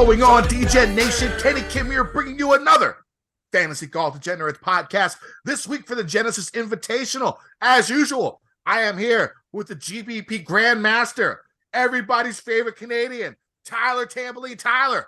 going on, Degen Nation? Kenny Kim here, bringing you another Fantasy Golf Degenerates podcast. This week for the Genesis Invitational. As usual, I am here with the GBP Grandmaster, everybody's favorite Canadian, Tyler Tamboline. Tyler,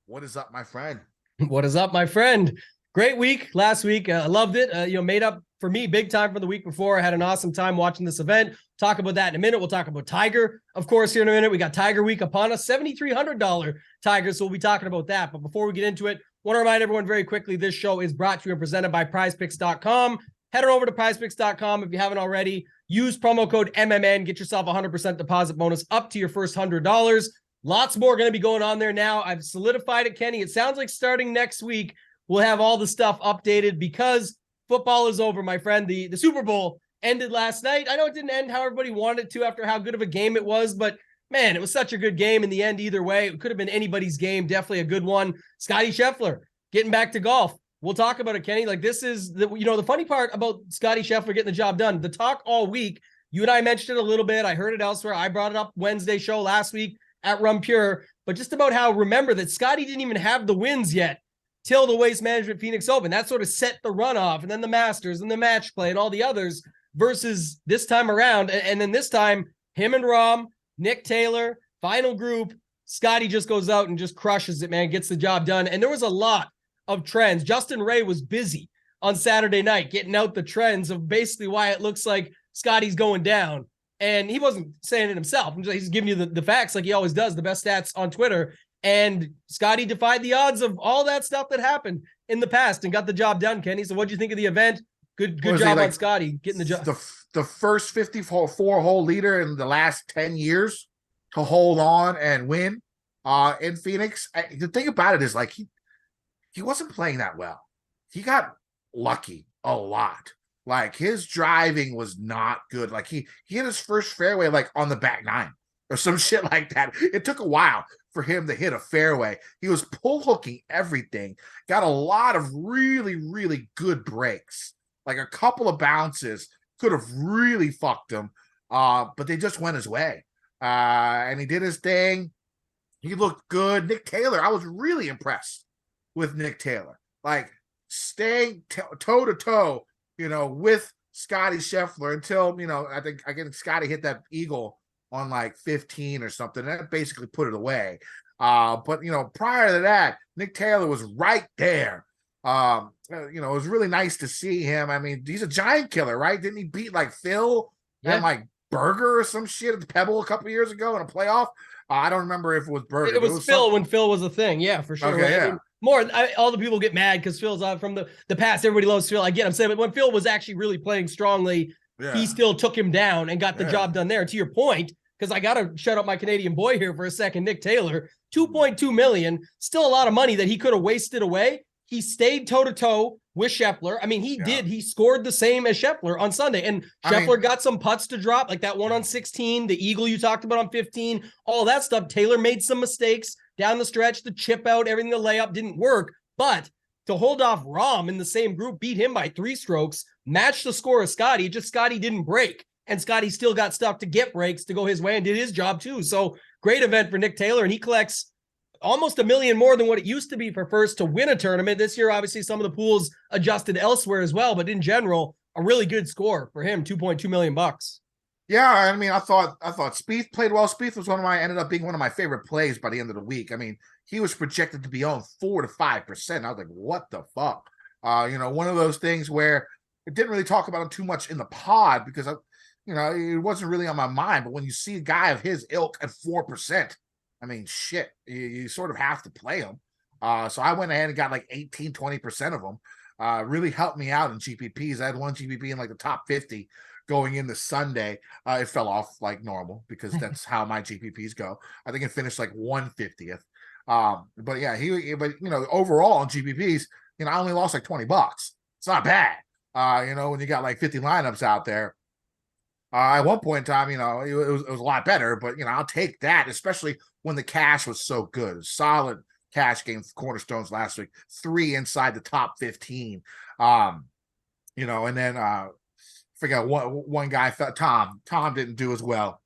what is up, my friend? What is up, my friend? Great week last week. I loved it. Made up for me big time from the week before. I had an awesome time watching this event. Talk about that in a minute. We'll talk about Tiger, of course, here in a minute. We got Tiger Week upon us, $7,300 Tiger, so we'll be talking about that. But before we get into it, want to remind everyone very quickly, this show is brought to you and presented by PrizePicks.com. Head on over to PrizePicks.com if you haven't already. Use promo code MMN. Get yourself a 100% deposit bonus up to your first $100. Lots more going to be going on there now. I've solidified it, Kenny. It sounds like starting next week, we'll have all the stuff updated because football is over, my friend. The Super Bowl ended last night. I know it didn't end how everybody wanted it to after how good of a game it was, but man, it was such a good game in the end either way. It could have been anybody's game. Definitely a good one. Scotty Scheffler getting back to golf. We'll talk about it, Kenny. Like, this is the funny part about Scotty Scheffler getting the job done. The talk all week, you and I mentioned it a little bit. I heard it elsewhere. I brought it up Wednesday show last week at Rum Pure, but just about how, remember that Scotty didn't even have the wins yet till the Waste Management Phoenix Open. That sort of set the runoff, and then the Masters and the match play and all the others, versus this time around. And then this time, him and Rahm, Nick Taylor, final group, Scotty just goes out and just crushes it, man, gets the job done. And there was a lot of trends. Justin Ray was busy on Saturday night getting out the trends of basically why it looks like Scotty's going down. And he wasn't saying it himself. He's giving you the facts like he always does, the best stats on Twitter. And Scotty defied the odds of all that stuff that happened in the past and got the job done, Kenny. So what'd you think of the event? Good job on Scotty getting the job. The first 54-hole leader in the last 10 years to hold on and win in Phoenix. The thing about it is, like, he wasn't playing that well. He got lucky a lot. Like, his driving was not good. Like, he hit his first fairway like on the back nine or some shit like that. It took a while for him to hit a fairway. He was pull hooking everything. Got a lot of really, really good breaks. Like, a couple of bounces could have really fucked him, but they just went his way. And he did his thing. He looked good. Nick Taylor, I was really impressed with Nick Taylor. Like, staying toe-to-toe, with Scotty Scheffler until, I think Scotty hit that eagle on like 15 or something. That basically put it away. But, prior to that, Nick Taylor was right there. It was really nice to see him. I mean, he's a giant killer, right? Didn't he beat like Phil and like Berger or some shit at the Pebble a couple of years ago in a playoff? I don't remember if it was Berger. It was Phil when Phil was a thing. Yeah, for sure. Okay, right? yeah. All the people get mad because Phil's out from the past. Everybody loves Phil. I get him saying, but when Phil was actually really playing strongly, he still took him down and got the job done there. To your point, because I got to shut up my Canadian boy here for a second, Nick Taylor, $2.2 million, still a lot of money that he could have wasted away. He stayed toe-to-toe with Scheffler. I mean, he scored the same as Scheffler on Sunday. And Scheffler got some putts to drop, like that one on 16, the eagle you talked about on 15, all that stuff. Taylor made some mistakes down the stretch, the chip out, everything, the layup didn't work. But to hold off Rahm in the same group, beat him by 3 strokes, matched the score of Scotty, just Scotty didn't break. And Scotty still got stuff to get breaks to go his way and did his job too. So great event for Nick Taylor. And he collects almost $1 million more than what it used to be for first to win a tournament. This year, obviously, some of the pools adjusted elsewhere as well, but in general, a really good score for him, $2.2 million. Yeah, I mean, I thought Spieth played well. Spieth was ended up being one of my favorite plays by the end of the week. I mean, he was projected to be on 4 to 5%. I was like, what the fuck? One of those things where it didn't really talk about him too much in the pod because it wasn't really on my mind. But when you see a guy of his ilk at 4%, I mean, shit, you sort of have to play him. So I went ahead and got like 18, 20% of them. Really helped me out in GPPs. I had one GPP in like the top 50 going into Sunday. It fell off like normal because that's how my GPPs go. I think it finished like 150th. But yeah, overall in GPPs, I only lost like $20. It's not bad. When you got like 50 lineups out there. At one point in time, it was a lot better, but I'll take that, especially when the cash was so good. Solid cash game for Cornerstones last week, 3 inside the top 15. And then forget one guy thought Tom didn't do as well,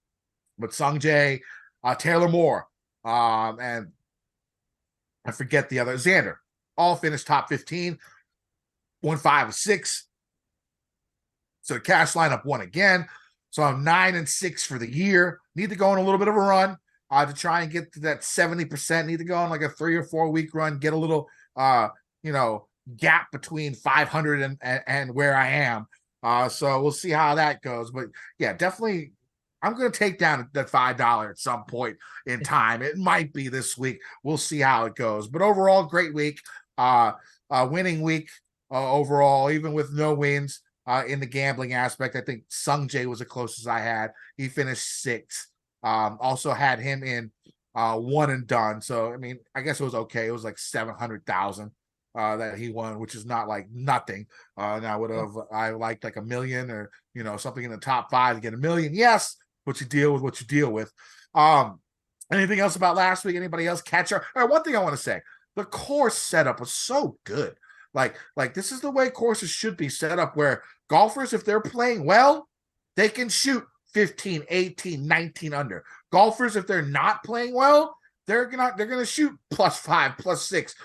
but Sung Jae, Taylor Moore, and I forget the other. Xander, all finished top 15, won 5 of 6. So the cash lineup won again. So I'm 9-6 for the year. Need to go on a little bit of a run to try and get to that 70%. Need to go on like a 3 or 4 week run, get a little gap between 500 and where I am. So we'll see how that goes. But yeah, definitely I'm going to take down that $5 at some point in time. It might be this week. We'll see how it goes. But overall, great week. Winning week overall, even with no wins in the gambling aspect. I think Sung Jae was the closest I had. He finished 6th. Also had him in one and done. So, I mean, I guess it was okay. It was like 700,000 that he won, which is not like nothing. Now I liked like $1 million or, something in the top 5 to get $1 million. Yes. But you deal with what you deal with. Anything else about last week? Anybody else catch her? All right, one thing I want to say, the course setup was so good. Like this is the way courses should be set up, where golfers, if they're playing well, they can shoot 15, 18, 19 under. Golfers, if they're not playing well, they're gonna shoot +5, +6,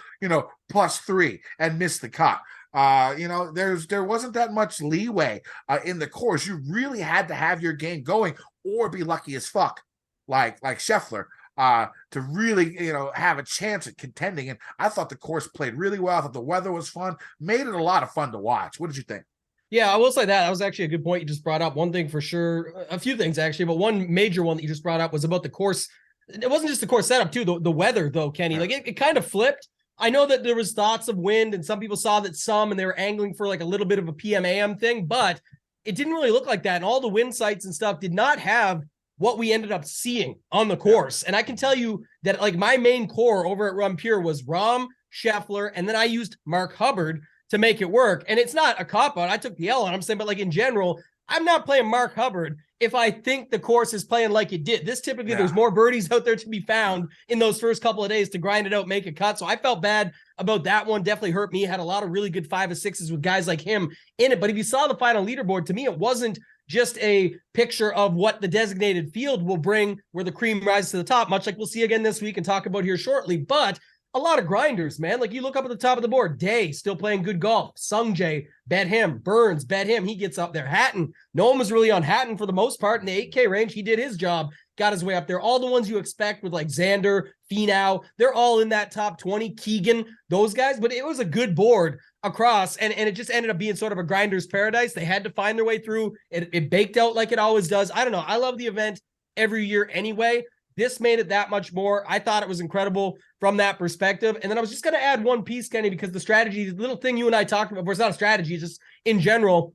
+3 and miss the cut. There wasn't that much leeway in the course. You really had to have your game going or be lucky as fuck, like Scheffler, to really, have a chance at contending. And I thought the course played really well. I thought the weather was fun, made it a lot of fun to watch. What did you think? Yeah, I will say that was actually a good point you just brought up. One thing for sure, a few things actually, but one major one that you just brought up was about the course. It wasn't just the course setup too, the weather though, Kenny. Like it kind of flipped. I know that there was thoughts of wind and some people saw that and they were angling for like a little bit of a PM/AM thing, but it didn't really look like that. And all the wind sites and stuff did not have what we ended up seeing on the course. And I can tell you that like my main core over at Run Pure was Rahm, Scheffler, and then I used Mark Hubbard to make it work. And it's not a cop-out. I took the L on I'm saying, but like in general, I'm not playing Mark Hubbard if I think the course is playing like it did. This typically, there's more birdies out there to be found in those first couple of days to grind it out, make a cut. So I felt bad about that one. Definitely hurt me. Had a lot of really good 5 of 6s with guys like him in it. But if you saw the final leaderboard, to me, it wasn't just a picture of what the designated field will bring where the cream rises to the top, much like we'll see again this week and talk about here shortly. But a lot of grinders, man. Like you look up at the top of the board, Day still playing good golf. Sung Jae, bet him. Burns, bet him. He gets up there. Hatton, no one was really on Hatton for the most part in the 8K range. He did his job, got his way up there. All the ones you expect with like Xander, Finau, they're all in that top 20. Keegan, those guys. But it was a good board across, and it just ended up being sort of a grinder's paradise. They had to find their way through. It baked out like it always does. I don't know. I love the event every year anyway. This made it that much more. I thought it was incredible from that perspective. And then I was just going to add one piece, Kenny, because the strategy, the little thing you and I talked about, it's not a strategy, it's just in general,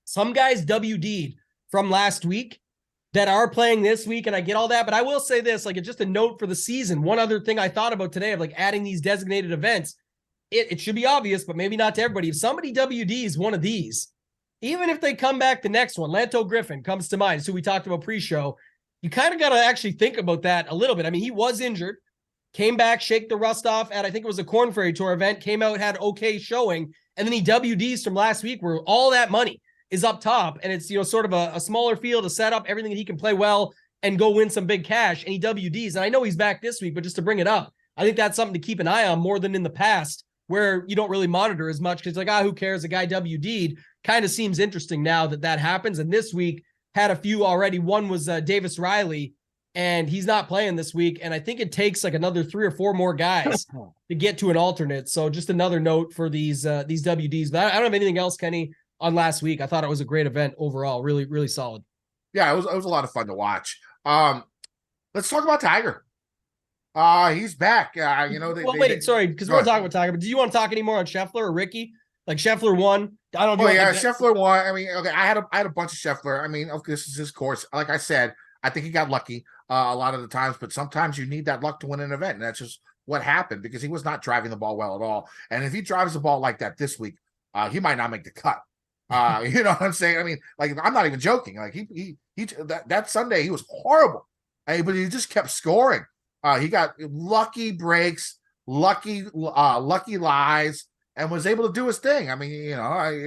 some guys WD'd from last week that are playing this week, and I get all that. But I will say this, like it's just a note for the season. One other thing I thought about today of like adding these designated events, it should be obvious, but maybe not to everybody. If somebody WDs one of these, even if they come back the next one, Lanto Griffin comes to mind, who we talked about pre-show, you kind of got to actually think about that a little bit. I mean, he was injured, came back, shake the rust off at, I think it was a Corn Ferry Tour event, came out, had okay showing, and then he WDs from last week where all that money is up top, and it's, sort of a smaller field, a setup, everything that he can play well and go win some big cash, and he WDs. And I know he's back this week, but just to bring it up, I think that's something to keep an eye on more than in the past where you don't really monitor as much because like, who cares? A guy WD'd. Kind of seems interesting now that happens. And this week, had a few already. One was Davis Riley, and he's not playing this week. And I think it takes like another 3 or 4 more guys to get to an alternate. So just another note for these WDs. But I don't have anything else, Kenny, on last week. I thought it was a great event overall. Really, really solid. Yeah, it was a lot of fun to watch. Let's talk about Tiger. He's back. Sorry, because we're talking about Tiger. But do you want to talk anymore on Scheffler or Ricky? Like Scheffler won. I don't know. Scheffler won. I mean, okay, I had a bunch of Scheffler. I mean, okay, this is his course. Like I said, I think he got lucky a lot of the times, but sometimes you need that luck to win an event, and that's just what happened because he was not driving the ball well at all. And if he drives the ball like that this week, he might not make the cut. You know what I'm saying? I mean, like I'm not even joking. Like he that Sunday he was horrible, but he just kept scoring. He got lucky breaks, lucky lies, and was able to do his thing. I mean,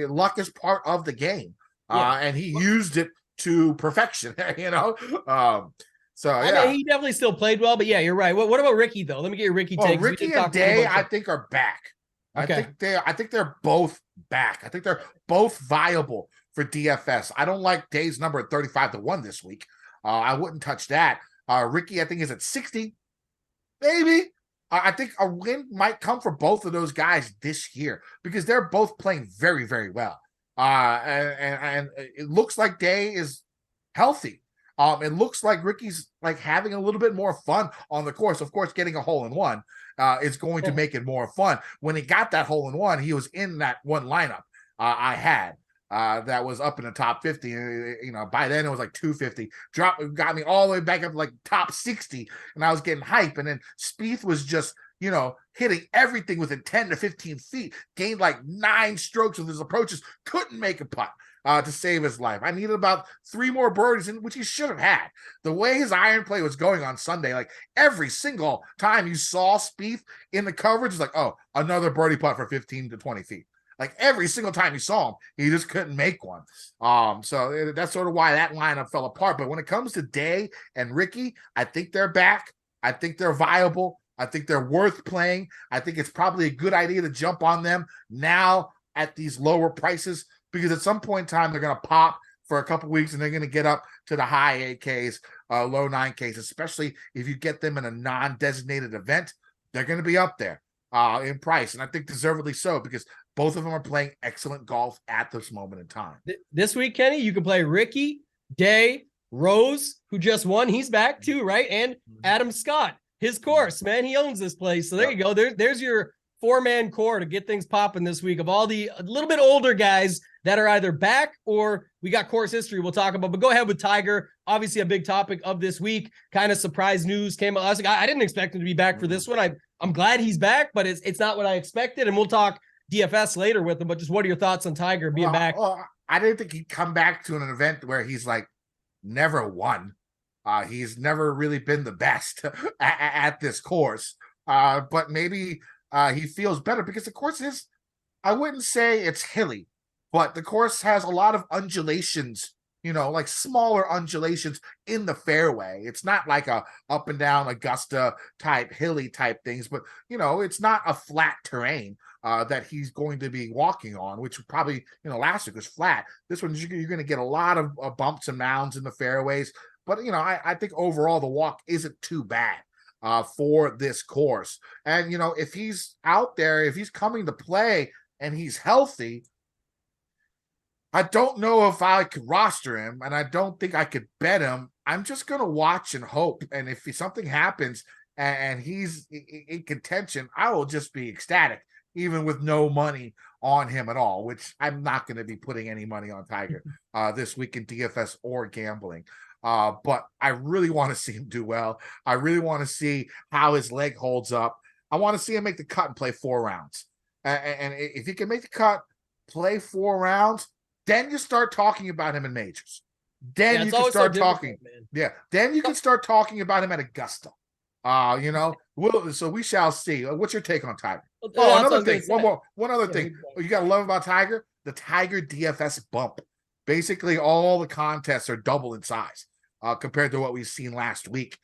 luck is part of the game, and he used it to perfection. So I yeah. mean, he definitely still played well, but yeah, you're right. What about Ricky though? Let me get your Ricky take. Ricky and Day, I think, are back. Okay. I think they're both back. I think they're both viable for DFS. I don't like Day's number at 35-1 this week. I wouldn't touch that. Ricky, I think, is at 60. Maybe. I think a win might come for both of those guys this year because they're both playing very, very well. And it looks like Day is healthy. It looks like Ricky's like having a little bit more fun on the course. Of course, getting a hole in one is going to make it more fun. When he got that hole in one, he was in that one lineup I had that was up in the top 50. You know, by then it was like 250. Got me all the way back up to like top 60, and I was getting hype. And then Spieth was just, you know, hitting everything within 10 to 15 feet. Gained like 9 strokes with his approaches. Couldn't make a putt to save his life. I needed about 3 more birdies, which he should have had. The way his iron play was going on Sunday, like every single time you saw Spieth in the coverage, it's like, oh, another birdie putt for 15 to 20 feet. Like every single time you saw him, he just couldn't make one. So that's sort of why that lineup fell apart. But when it comes to Day and Ricky, I think they're back. I think they're viable. I think they're worth playing. I think it's probably a good idea to jump on them now at these lower prices, because at some point in time, they're going to pop for a couple weeks and they're going to get up to the high 8Ks, low 9Ks, especially if you get them in a non-designated event. They're going to be up there in price. And I think deservedly so, because both of them are playing excellent golf at this moment in time. This week, Kenny, you can play Ricky, Day, Rose, who just won. He's back too, right? And Adam Scott, his course, man. He owns this place. So there you go. There's your 4-man core to get things popping this week of all the a little bit older guys that are either back or we got course history we'll talk about. But go ahead with Tiger. Obviously a big topic of this week. Kind of surprise news came out. I didn't expect him to be back for this one. I'm glad he's back, but it's not what I expected. And we'll talk DFS later with him, but just what are your thoughts on Tiger being back? Well, I didn't think he'd come back to an event where he's like never won. He's never really been the best at this course. But maybe he feels better because the course is, I wouldn't say it's hilly, but the course has a lot of undulations, you know, like smaller undulations in the fairway. It's not like a up and down Augusta type, hilly type things, but, you know, it's not a flat terrain that he's going to be walking on, which probably, you know, last week was flat. This one, you're going to get a lot of bumps and mounds in the fairways. But, you know, I think overall the walk isn't too bad for this course. And, you know, if he's out there, if he's coming to play and he's healthy, I don't know if I could roster him, and I don't think I could bet him. I'm just going to watch and hope. And if something happens and he's in contention, I will just be ecstatic, even with no money on him at all, which I'm not going to be putting any money on Tiger this week in DFS or gambling. But I really want to see him do well. I really want to see how his leg holds up. I want to see him make the cut and play 4 rounds. And if he can make the cut, play 4 rounds, then you start talking about him in majors. Then you can start talking. Yeah. Then you can start talking about him at Augusta. You know, so we shall see. What's your take on Tiger? Another thing. One other thing. You got to love about Tiger, the Tiger DFS bump. Basically, all the contests are double in size compared to what we've seen last week,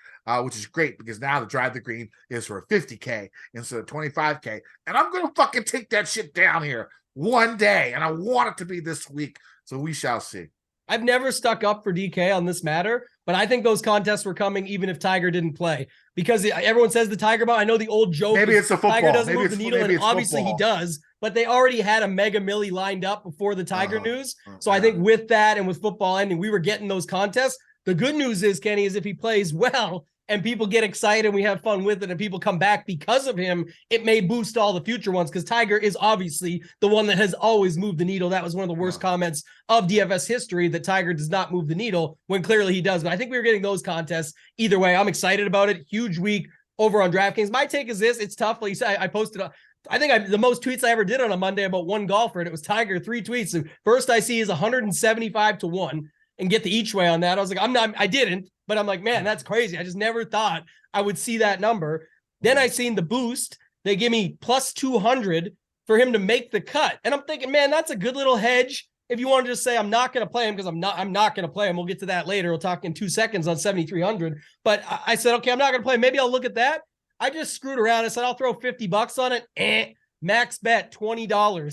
which is great because now the Drive the Green is for 50K instead of 25K. And I'm going to fucking take that shit down here one day, and I want it to be this week. So we shall see. I've never stuck up for DK on this matter, but I think those contests were coming even if Tiger didn't play, because everyone says the Tiger ball. I know the old joke. Maybe it's the football. Tiger doesn't move the needle, and obviously he does, but they already had a mega milli lined up before the Tiger news. So I think with that and with football ending, we were getting those contests. The good news is, Kenny, is if he plays well and people get excited and we have fun with it and people come back because of him, it may boost all the future ones, because Tiger is obviously the one that has always moved the needle. That was one of the worst comments of DFS history, that Tiger does not move the needle when clearly he does. But I think we were getting those contests either way. I'm excited about it. Huge week over on DraftKings. My take is this. It's tough. Like you said, I posted, I think the most tweets I ever did on a Monday about one golfer, and it was Tiger, 3 tweets. And first I see is 175-1 and get the each way on that. I was like, I didn't, but I'm like, man, that's crazy. I just never thought I would see that number. Then I seen the boost. They give me plus 200 for him to make the cut. And I'm thinking, man, that's a good little hedge if you want to just say I'm not going to play him because I'm not going to play him. We'll get to that later. We'll talk in 2 seconds on 7,300. But I said, okay, I'm not going to play. Maybe I'll look at that. I just screwed around. I said, I'll throw $50 on it. Max bet $20. I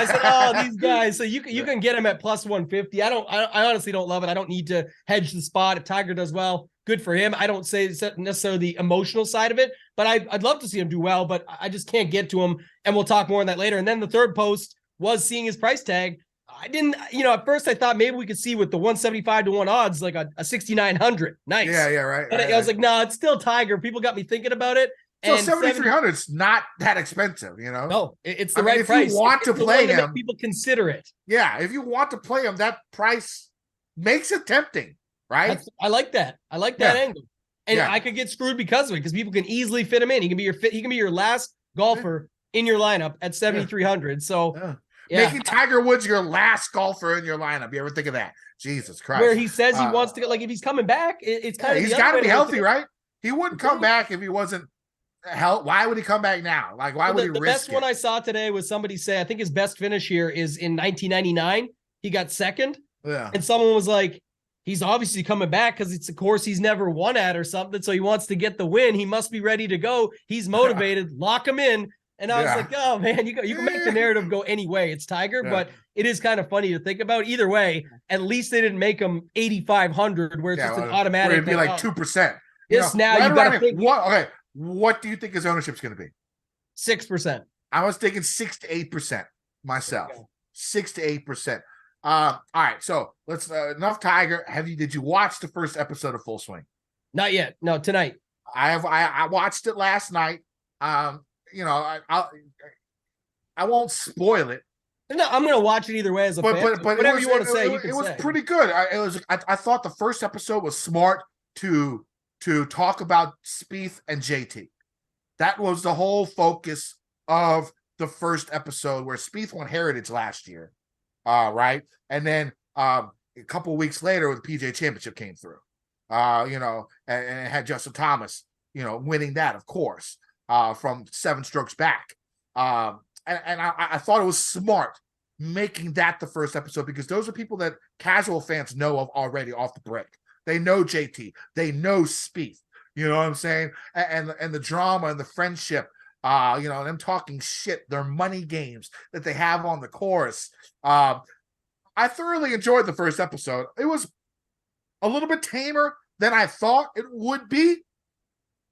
said, oh, these guys. So you can get him at plus 150. I honestly don't love it. I don't need to hedge the spot. If Tiger does well, good for him. I don't say it's necessarily the emotional side of it, but I'd love to see him do well, but I just can't get to him. And we'll talk more on that later. And then the third post was seeing his price tag. I didn't, at first I thought maybe we could see with the 175 to 1 odds, like a 6,900. Nice. Yeah, right. But I was like, no, it's still Tiger. People got me thinking about it. So 7,300 is not that expensive, No, it's the right price. If you want to play him, people consider it. Yeah, if you want to play him, that price makes it tempting, right? I like that. I like that angle. And I could get screwed because of it, because people can easily fit him in. He can be your last golfer in your lineup at 7,300. So making Tiger Woods your last golfer in your lineup. You ever think of that? Jesus Christ. Where he says he wants to get, like, if he's coming back, it's kind of he's got to be healthy, right? He wouldn't come back if he wasn't. Why would he come back now? Like, why would he risk it? The best one I saw today was somebody say, I think his best finish here is in 1999. He got second. Yeah. And someone was like, he's obviously coming back because it's a course he's never won at or something. So he wants to get the win. He must be ready to go. He's motivated. Lock him in. And I was like, oh, man, you can make the narrative go any way. It's Tiger, but it is kind of funny to think about. Either way, at least they didn't make him 8,500 where it's just an automatic. It'd be like 2%. Now you got to think. What do you think his ownership's going to be? 6%. I was thinking 6 to 8% myself. Okay. 6 to 8%. All right. So let's enough Tiger. Did you watch the first episode of Full Swing? Not yet. No, tonight. I watched it last night. I won't spoil it. No, I'm going to watch it either way as a fan. But whatever you want to say, you can say. It was pretty good. I thought the first episode was smart to talk about Spieth and JT. That was the whole focus of the first episode, where Spieth won Heritage last year, right? And then a couple of weeks later, the PGA Championship came through, and it had Justin Thomas, winning that, of course, from 7 strokes back. And I thought it was smart making that the first episode, because those are people that casual fans know of already off the break. They know JT. They know Spieth. You know what I'm saying? And the drama and the friendship, them talking shit, their money games that they have on the course. I thoroughly enjoyed the first episode. It was a little bit tamer than I thought it would be,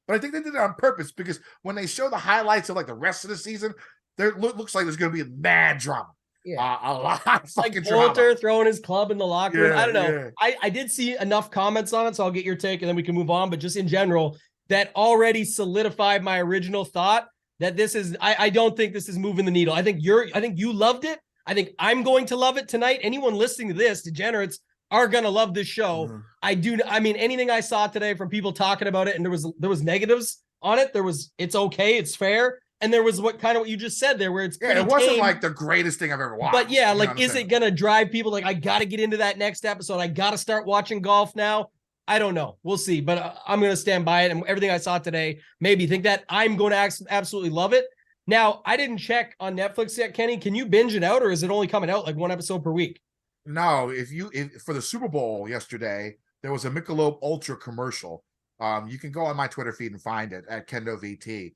but I think they did it on purpose, because when they show the highlights of like the rest of the season, there looks like there's going to be mad drama. Yeah. A lot of fucking drama. Poulter throwing his club in the locker room. I don't know. Yeah. I did see enough comments on it, so I'll get your take and then we can move on. But just in general, that already solidified my original thought that this is. I don't think this is moving the needle. I think you loved it. I think I'm going to love it tonight. Anyone listening to this, Degenerates, are gonna love this show. Mm-hmm. I mean, anything I saw today from people talking about it, and there was negatives on it. It's okay, it's fair. And there was what you just said there, where it's it wasn't like the greatest thing I've ever watched. But yeah, like, is it gonna drive people? Like, I got to get into that next episode. I got to start watching golf now. I don't know. We'll see. But I'm gonna stand by it. And everything I saw today made me think that I'm going to absolutely love it. Now, I didn't check on Netflix yet, Kenny. Can you binge it out, or is it only coming out like 1 episode per week? No. If for the Super Bowl yesterday, there was a Michelob Ultra commercial. You can go on my Twitter feed and find it at Kendo VT.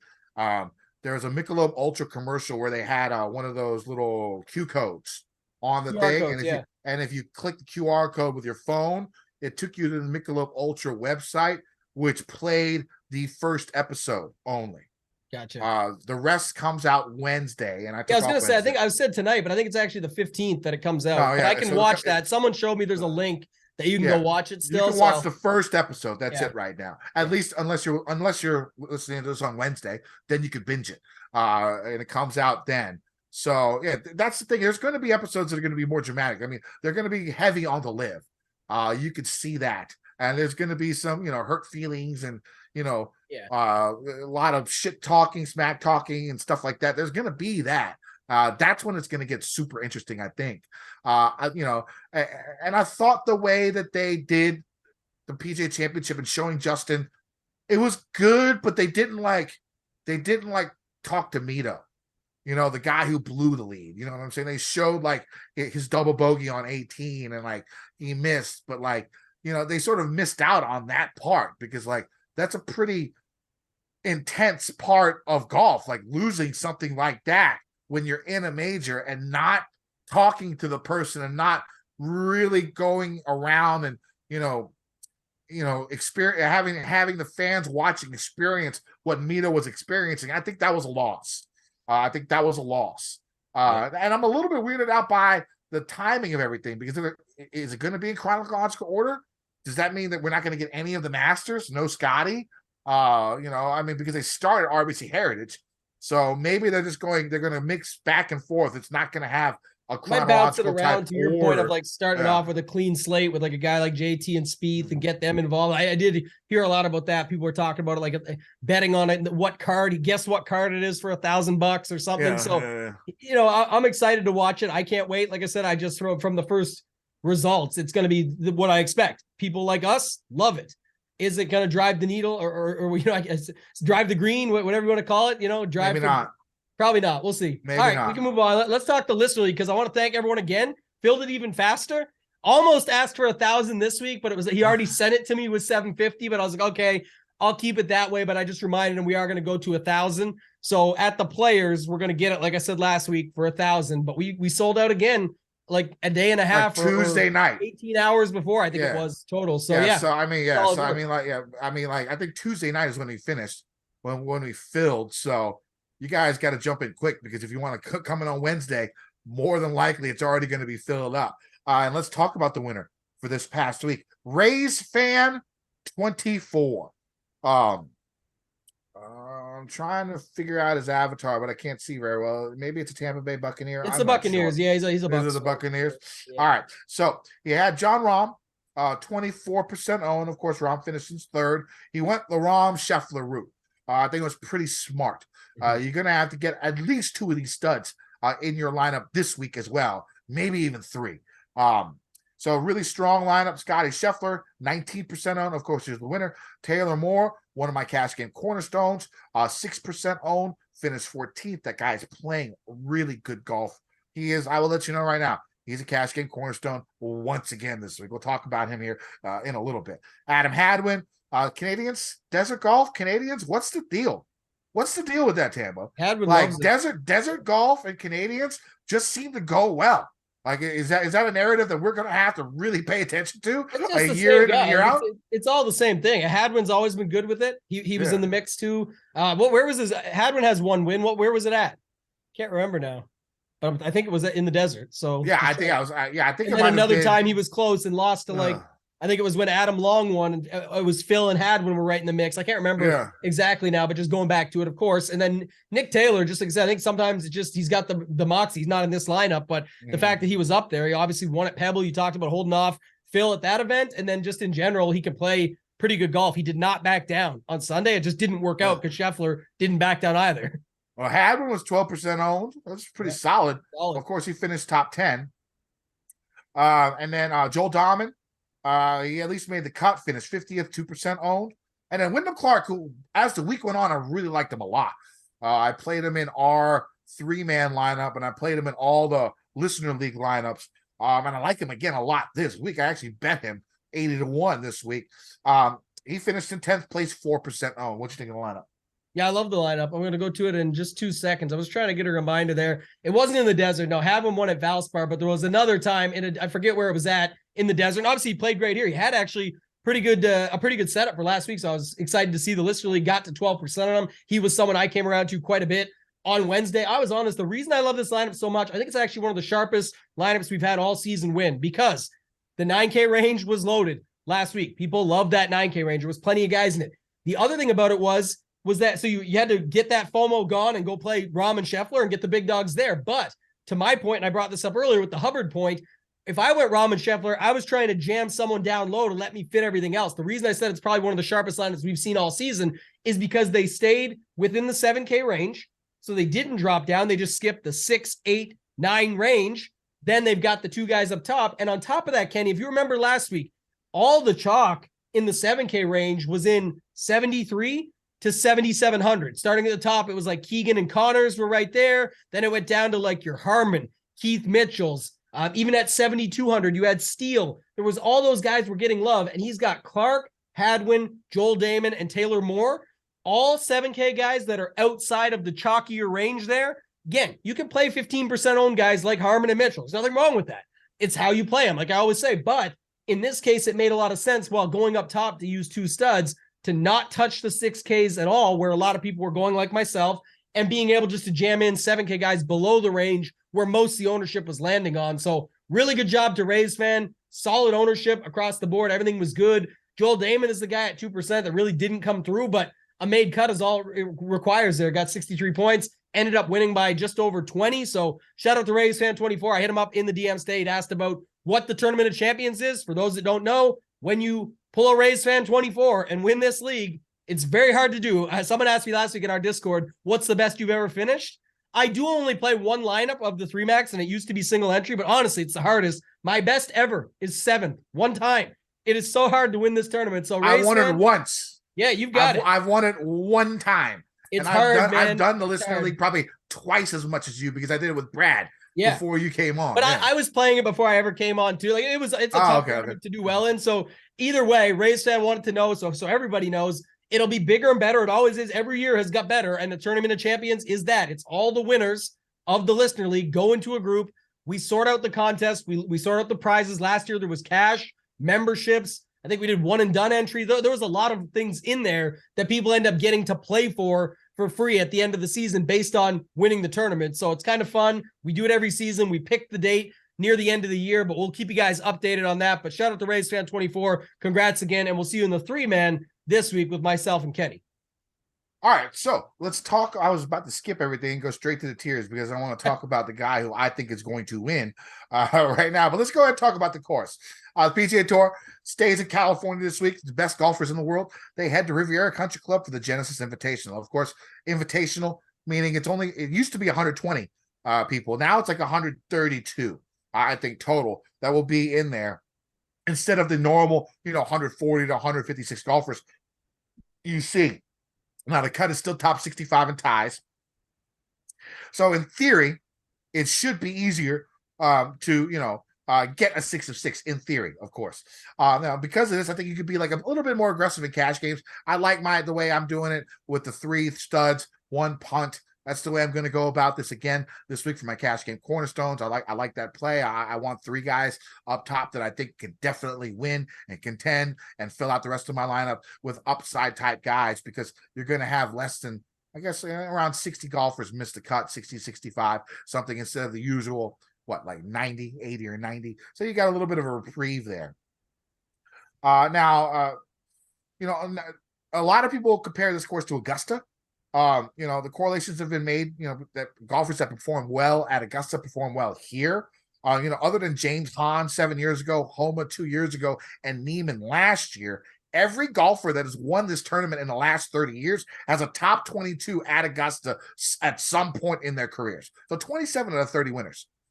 There was a Michelob Ultra commercial where they had one of those little Q codes on the thing. Codes, and if you click the QR code with your phone, it took you to the Michelob Ultra website, which played the first episode only. Gotcha. The rest comes out Wednesday. And I was going to say, I think I said tonight, but I think it's actually the 15th that it comes out. But I can watch that. Someone showed me there's a link that you can go watch it still. You can watch the first episode. That's it right now. At least unless you're listening to this on Wednesday, then you could binge it. And it comes out then. So yeah, that's the thing. There's going to be episodes that are going to be more dramatic. I mean, they're going to be heavy on the live. You could see that. And there's going to be some, hurt feelings and, a lot of shit talking, smack talking and stuff like that. There's going to be that. That's when it's going to get super interesting, I think. And I thought the way that they did the PGA Championship and showing Justin, it was good, but they didn't like talk to Mito. the guy who blew the lead. You know what I'm saying? They showed like his double bogey on 18 and like he missed, but like, they sort of missed out on that part because like that's a pretty intense part of golf, like losing something like that when you're in a major and not talking to the person and not really going around and, experience having the fans watching experience what Mito was experiencing. I think that was a loss. And I'm a little bit weirded out by the timing of everything because is it going to be in chronological order? Does that mean that we're not going to get any of the Masters? No Scotty? Because they started RBC Heritage. So maybe they're going to mix back and forth. It's not going to have a chronological around to your order. point of like starting off with a clean slate with like a guy like JT and Spieth and get them involved. I did hear a lot about that. People were talking about it, like betting on it. What card? Guess what card it is for $1,000 or something. I'm excited to watch it. I can't wait. Like I said, I just from the first results, it's going to be what I expect. People like us love it. Is it going to drive the needle or I guess drive the green, whatever you want to call it? Drive. Maybe not. Probably not. We'll see. Maybe all right, not. We can move on. Let's talk the listener league because I want to thank everyone again. Filled it even faster. Almost asked for 1,000 this week, but he already sent it to me with 750. But I was like, okay, I'll keep it that way. But I just reminded him we are going to go to 1,000. So at the Players, we're going to get it, like I said last week, for 1,000. But we sold out again like a day and a half, like Tuesday night, 18 hours before I think it was total. So I think Tuesday night is when we finished, when we filled. So you guys got to jump in quick because if you want to come in on Wednesday, more than likely it's already going to be filled up. And let's talk about the winner for this past week. Rays fan 24. I'm trying to figure out his avatar, but I can't see very well. Maybe it's a Tampa Bay Buccaneer. It's the Buccaneers. Sure. Yeah, he's a Buccaneers. These are the Buccaneers. Yeah. All right. So he had John Rahm, 24% owned. Of course, Rahm finished in third. He went the Rahm Scheffler route. I think it was pretty smart. You're going to have to get at least two of these studs in your lineup this week as well, maybe even three. So really strong lineup. Scotty Scheffler, 19% owned. Of course, he's the winner. Taylor Moore, one of my cash game cornerstones, 6% owned, finished 14th. That guy is playing really good golf. He is, I will let you know right now, he's a cash game cornerstone once again this week. We'll talk about him here in a little bit. Adam Hadwin, Canadians, Desert Golf, Canadians, what's the deal? What's the deal with that, Tambo? Hadwin like desert golf and Canadians just seem to go well. Like, is that a narrative that we're going to have to really pay attention to a year in and year out? It's all the same thing. Hadwin's always been good with it. He was in the mix too. Where was his? Hadwin has one win. Where was it at? Can't remember now. But I think it was in the desert. So yeah, I think I was. I think. And then another time he was close and lost to I think it was when Adam Long won, and it was Phil and Hadwin were right in the mix. I can't remember exactly now, but just going back to it, of course. And then Nick Taylor, just like I said, I think sometimes it's just he's got the moxie. He's not in this lineup, but the fact that he was up there, he obviously won at Pebble. You talked about holding off Phil at that event, and then just in general, he can play pretty good golf. He did not back down on Sunday. It just didn't work out because Scheffler didn't back down either. Well, Hadwin was 12% owned. That's pretty solid. Of course, he finished top 10. And then Joel Dahman. He at least made the cut, finished 50th, 2% owned. And then Wyndham Clark, who, as the week went on, I really liked him a lot. I played him in our 3-man lineup, and I played him in all the listener league lineups. And I like him again a lot this week. I actually bet him 80-1 this week. He finished in 10th place, 4% owned. What you think of the lineup? Yeah, I love the lineup. I'm going to go to it in just 2 seconds. I was trying to get a reminder there. It wasn't in the desert. No, Hadwin won at Valspar, but there was another time I forget where it was at in the desert. And obviously, he played great here. He had actually a pretty good setup for last week. So I was excited to see the listener league got to 12% on him. He was someone I came around to quite a bit on Wednesday. I was honest. The reason I love this lineup so much, I think it's actually one of the sharpest lineups we've had all season win because the 9K range was loaded last week. People loved that 9K range. There was plenty of guys in it. The other thing about it was that so you had to get that FOMO gone and go play Rahm and Scheffler and get the big dogs there. But to my point, and I brought this up earlier with the Hubbard point, if I went Rahm and Scheffler, I was trying to jam someone down low to let me fit everything else. The reason I said it's probably one of the sharpest lineups we've seen all season is because they stayed within the 7K range. So they didn't drop down. They just skipped the 6, 8, 9 range. Then they've got the two guys up top. And on top of that, Kenny, if you remember last week, all the chalk in the 7K range was in 73, to 7,700. Starting at the top, it was like Keegan and Connors were right there. Then it went down to like your Harmon, Keith Mitchells. Even at 7,200, you had Steele. There was all those guys were getting love, and he's got Clark, Hadwin, Joel Damon, and Taylor Moore, all 7K guys that are outside of the chalkier range there. Again, you can play 15% owned guys like Harmon and Mitchell. There's nothing wrong with that. It's how you play them, like I always say. But in this case, it made a lot of sense while going up top to use 2 studs to not touch the 6Ks at all, where a lot of people were going like myself, and being able just to jam in 7K guys below the range where most of the ownership was landing on. So really good job to Rays fan. Solid ownership across the board. Everything was good. Joel Damon is the guy at 2% that really didn't come through, but a made cut is all it requires there. Got 63 points, ended up winning by just over 20. So shout out to Rays fan 24. I hit him up in the DM state, asked about what the Tournament of Champions is. For those that don't know, when you pull a Rays fan 24 and win this league, it's very hard to do. Someone asked me last week in our Discord, what's the best you've ever finished? I do only play one lineup of the 3 max, and it used to be single entry, but honestly, it's the hardest. My best ever is 7th, one time. It is so hard to win this tournament. So Rays I won fan, it once. Yeah, you've got it. I've won it one time. It's and hard, man. I've done the Listener League probably twice as much as you because I did it with Brad before you came on. But I was playing it before I ever came on too. Like it's a tough tournament to do well in. So either way, Rays fan wanted to know. So everybody knows it'll be bigger and better. It always is. Every year has got better. And the Tournament of Champions is that. It's all the winners of the Listener League go into a group. We sort out the contest. We sort out the prizes. Last year there was cash, memberships. I think we did one and done entry. There was a lot of things in there that people end up getting to play for free at the end of the season based on winning the tournament. So it's kind of fun. We do it every season. We pick the date near the end of the year, but we'll keep you guys updated on that. But shout out to Rays fan 24. Congrats again. And we'll see you in the 3-man this week with myself and Kenny. All right, so let's talk. I was about to skip everything and go straight to the tiers because I want to talk about the guy who I think is going to win right now. But let's go ahead and talk about the course. The PGA Tour stays in California this week. The best golfers in the world, they head to Riviera Country Club for the Genesis Invitational. Of course, Invitational, meaning it used to be 120 people. Now it's like 132, I think, total that will be in there instead of the normal, 140 to 156 golfers you see. Now, the cut is still top 65 in ties. So, in theory, it should be easier to, get a 6 of 6 in theory, of course. Now, because of this, I think you could be like a little bit more aggressive in cash games. I like the way I'm doing it with the 3 studs, 1 punt. That's the way I'm going to go about this again this week for my cash game cornerstones. I like that play. I want 3 guys up top that I think can definitely win and contend and fill out the rest of my lineup with upside type guys because you're going to have less than, I guess, around 60 golfers miss the cut, 60, 65, something instead of the usual, like 90, 80 or 90. So you got a little bit of a reprieve there. Now, a lot of people compare this course to Augusta. The correlations have been made, that golfers that perform well at Augusta perform well here. Other than James Hahn 7 years ago, Homa 2 years ago, and Neiman last year, every golfer that has won this tournament in the last 30 years has a top 22 at Augusta at some point in their careers. So 27 of the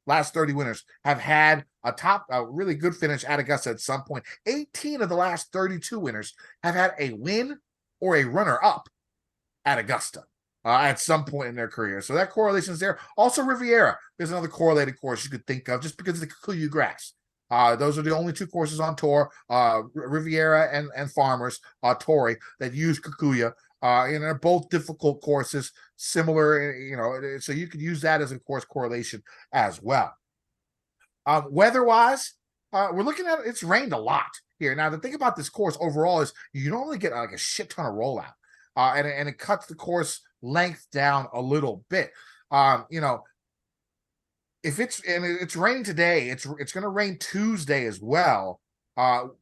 last 30 winners have had a really good finish at Augusta at some point. 18 of the last 32 winners have had a win or a runner-up at Augusta at some point in their career. So that correlation is there. Also, Riviera is another correlated course you could think of just because of the Kikuyu grass. Those are the only 2 courses on tour, Riviera and Farmers, Torrey, that use Kikuyu. They're both difficult courses, similar, so you could use that as a course correlation as well. Weather-wise, we're looking at it's rained a lot here. Now, the thing about this course overall is you don't really get like a shit ton of rollout. And it cuts the course length down a little bit. If it's raining today, it's going to rain Tuesday as well.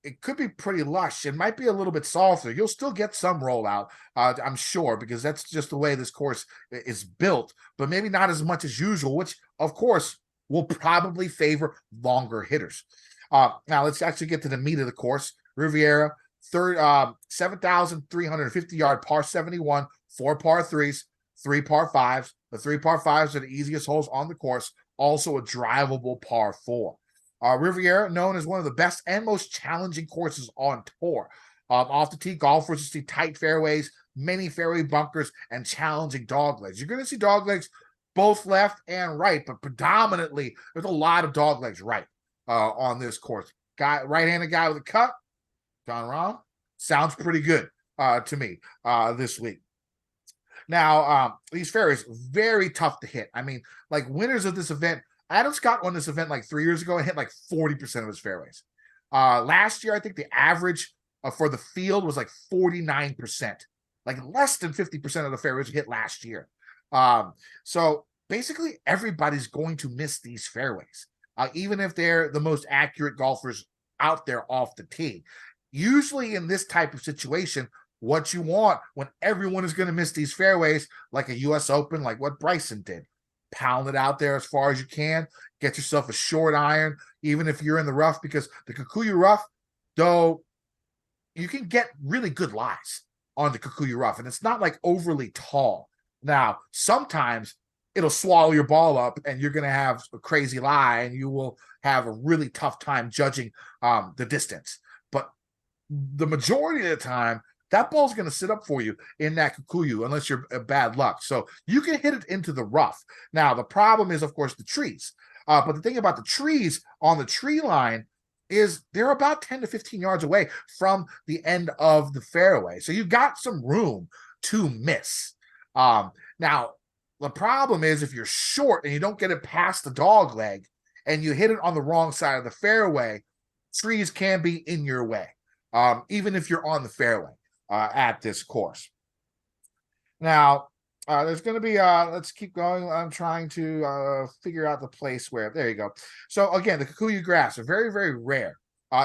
It could be pretty lush. It might be a little bit softer. You'll still get some rollout, I'm sure, because that's just the way this course is built, but maybe not as much as usual, which of course will probably favor longer hitters. Now let's actually get to the meat of the course. Riviera, 7,350 yard par 71, 4 par 3s, 3 par 5s. The 3 par 5s are the easiest holes on the course. Also a drivable par 4. Riviera, known as one of the best and most challenging courses on tour. Off the tee, golfers see tight fairways, many fairway bunkers and challenging dog legs. You're going to see dog legs both left and right, but predominantly there's a lot of dog legs right on this course. Right-handed guy with a cut, John Rahm, sounds pretty good to me this week. Now, these fairways, very tough to hit. I mean, like winners of this event, Adam Scott won this event like 3 years ago and hit like 40% of his fairways. Last year, I think the average for the field was like 49%, like less than 50% of the fairways hit last year. So basically everybody's going to miss these fairways, even if they're the most accurate golfers out there off the tee. Usually in this type of situation, what you want when everyone is going to miss these fairways, like a US Open, like what Bryson did, pound it out there as far as you can, get yourself a short iron, even if you're in the rough, because the Kikuyu rough, though, you can get really good lies on the Kikuyu rough, and it's not like overly tall. Now, sometimes it'll swallow your ball up and you're going to have a crazy lie and you will have a really tough time judging the distance. But the majority of the time, that ball's going to sit up for you in that Kikuyu unless you're bad luck. So you can hit it into the rough. Now, the problem is, of course, the trees. But the thing about the trees on the tree line is they're about 10 to 15 yards away from the end of the fairway. So you've got some room to miss. Now, the problem is if you're short and you don't get it past the dog leg and you hit it on the wrong side of the fairway, trees can be in your way, even if you're on the fairway at this course. Now, there's going to be, let's keep going. I'm trying to figure out the place where, there you go. So again, the Kikuyu grass are very, very rare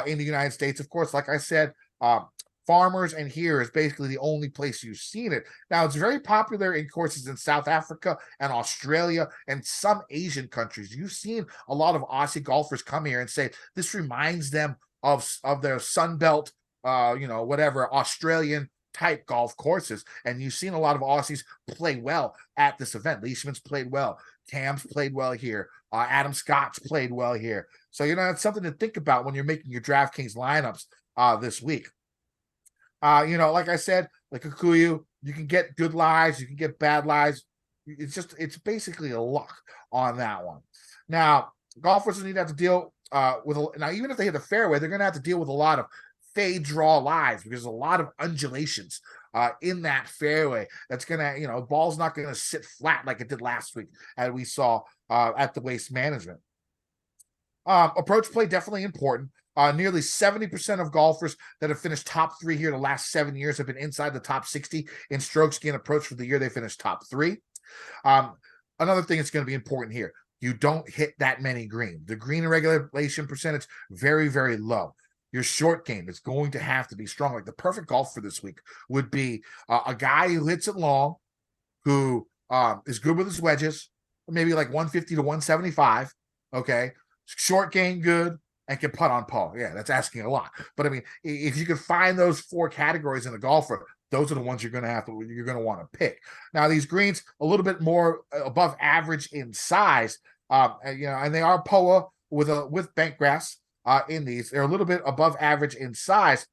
in the United States. Of course, like I said, Farmers and here is basically the only place you've seen it. Now, it's very popular in courses in South Africa and Australia and some Asian countries. You've seen a lot of Aussie golfers come here and say this reminds them of their Sunbelt, whatever, Australian type golf courses. And you've seen a lot of Aussies play well at this event. Leishman's played well. Cam's played well here. Adam Scott's played well here. So, it's something to think about when you're making your DraftKings lineups this week. Like I said, like Kikuyu, you can get good lies, you can get bad lies. It's basically a luck on that one. Now, golfers need to have to deal now, even if they hit the fairway, they're going to have to deal with a lot of fade draw lies because there's a lot of undulations in that fairway. That's going to, ball's not going to sit flat like it did last week, as we saw at the Waste Management. Approach play, definitely important. Nearly 70% of golfers that have finished top 3 here the last 7 years have been inside the top 60 in strokes gained approach for the year they finished top 3. Another thing that's going to be important here, you don't hit that many green. The green regulation percentage, very, very low. Your short game is going to have to be strong. Like the perfect golf for this week would be a guy who hits it long, who is good with his wedges, maybe like 150 to 175, okay? Short game good, and can putt on Paul. Yeah, that's asking a lot. But I mean, if you can find those 4 categories in a golfer, those are the ones you're going to want to pick. Now, these greens a little bit more above average in size, and they are POA with bank grass in these. They're a little bit above average in size,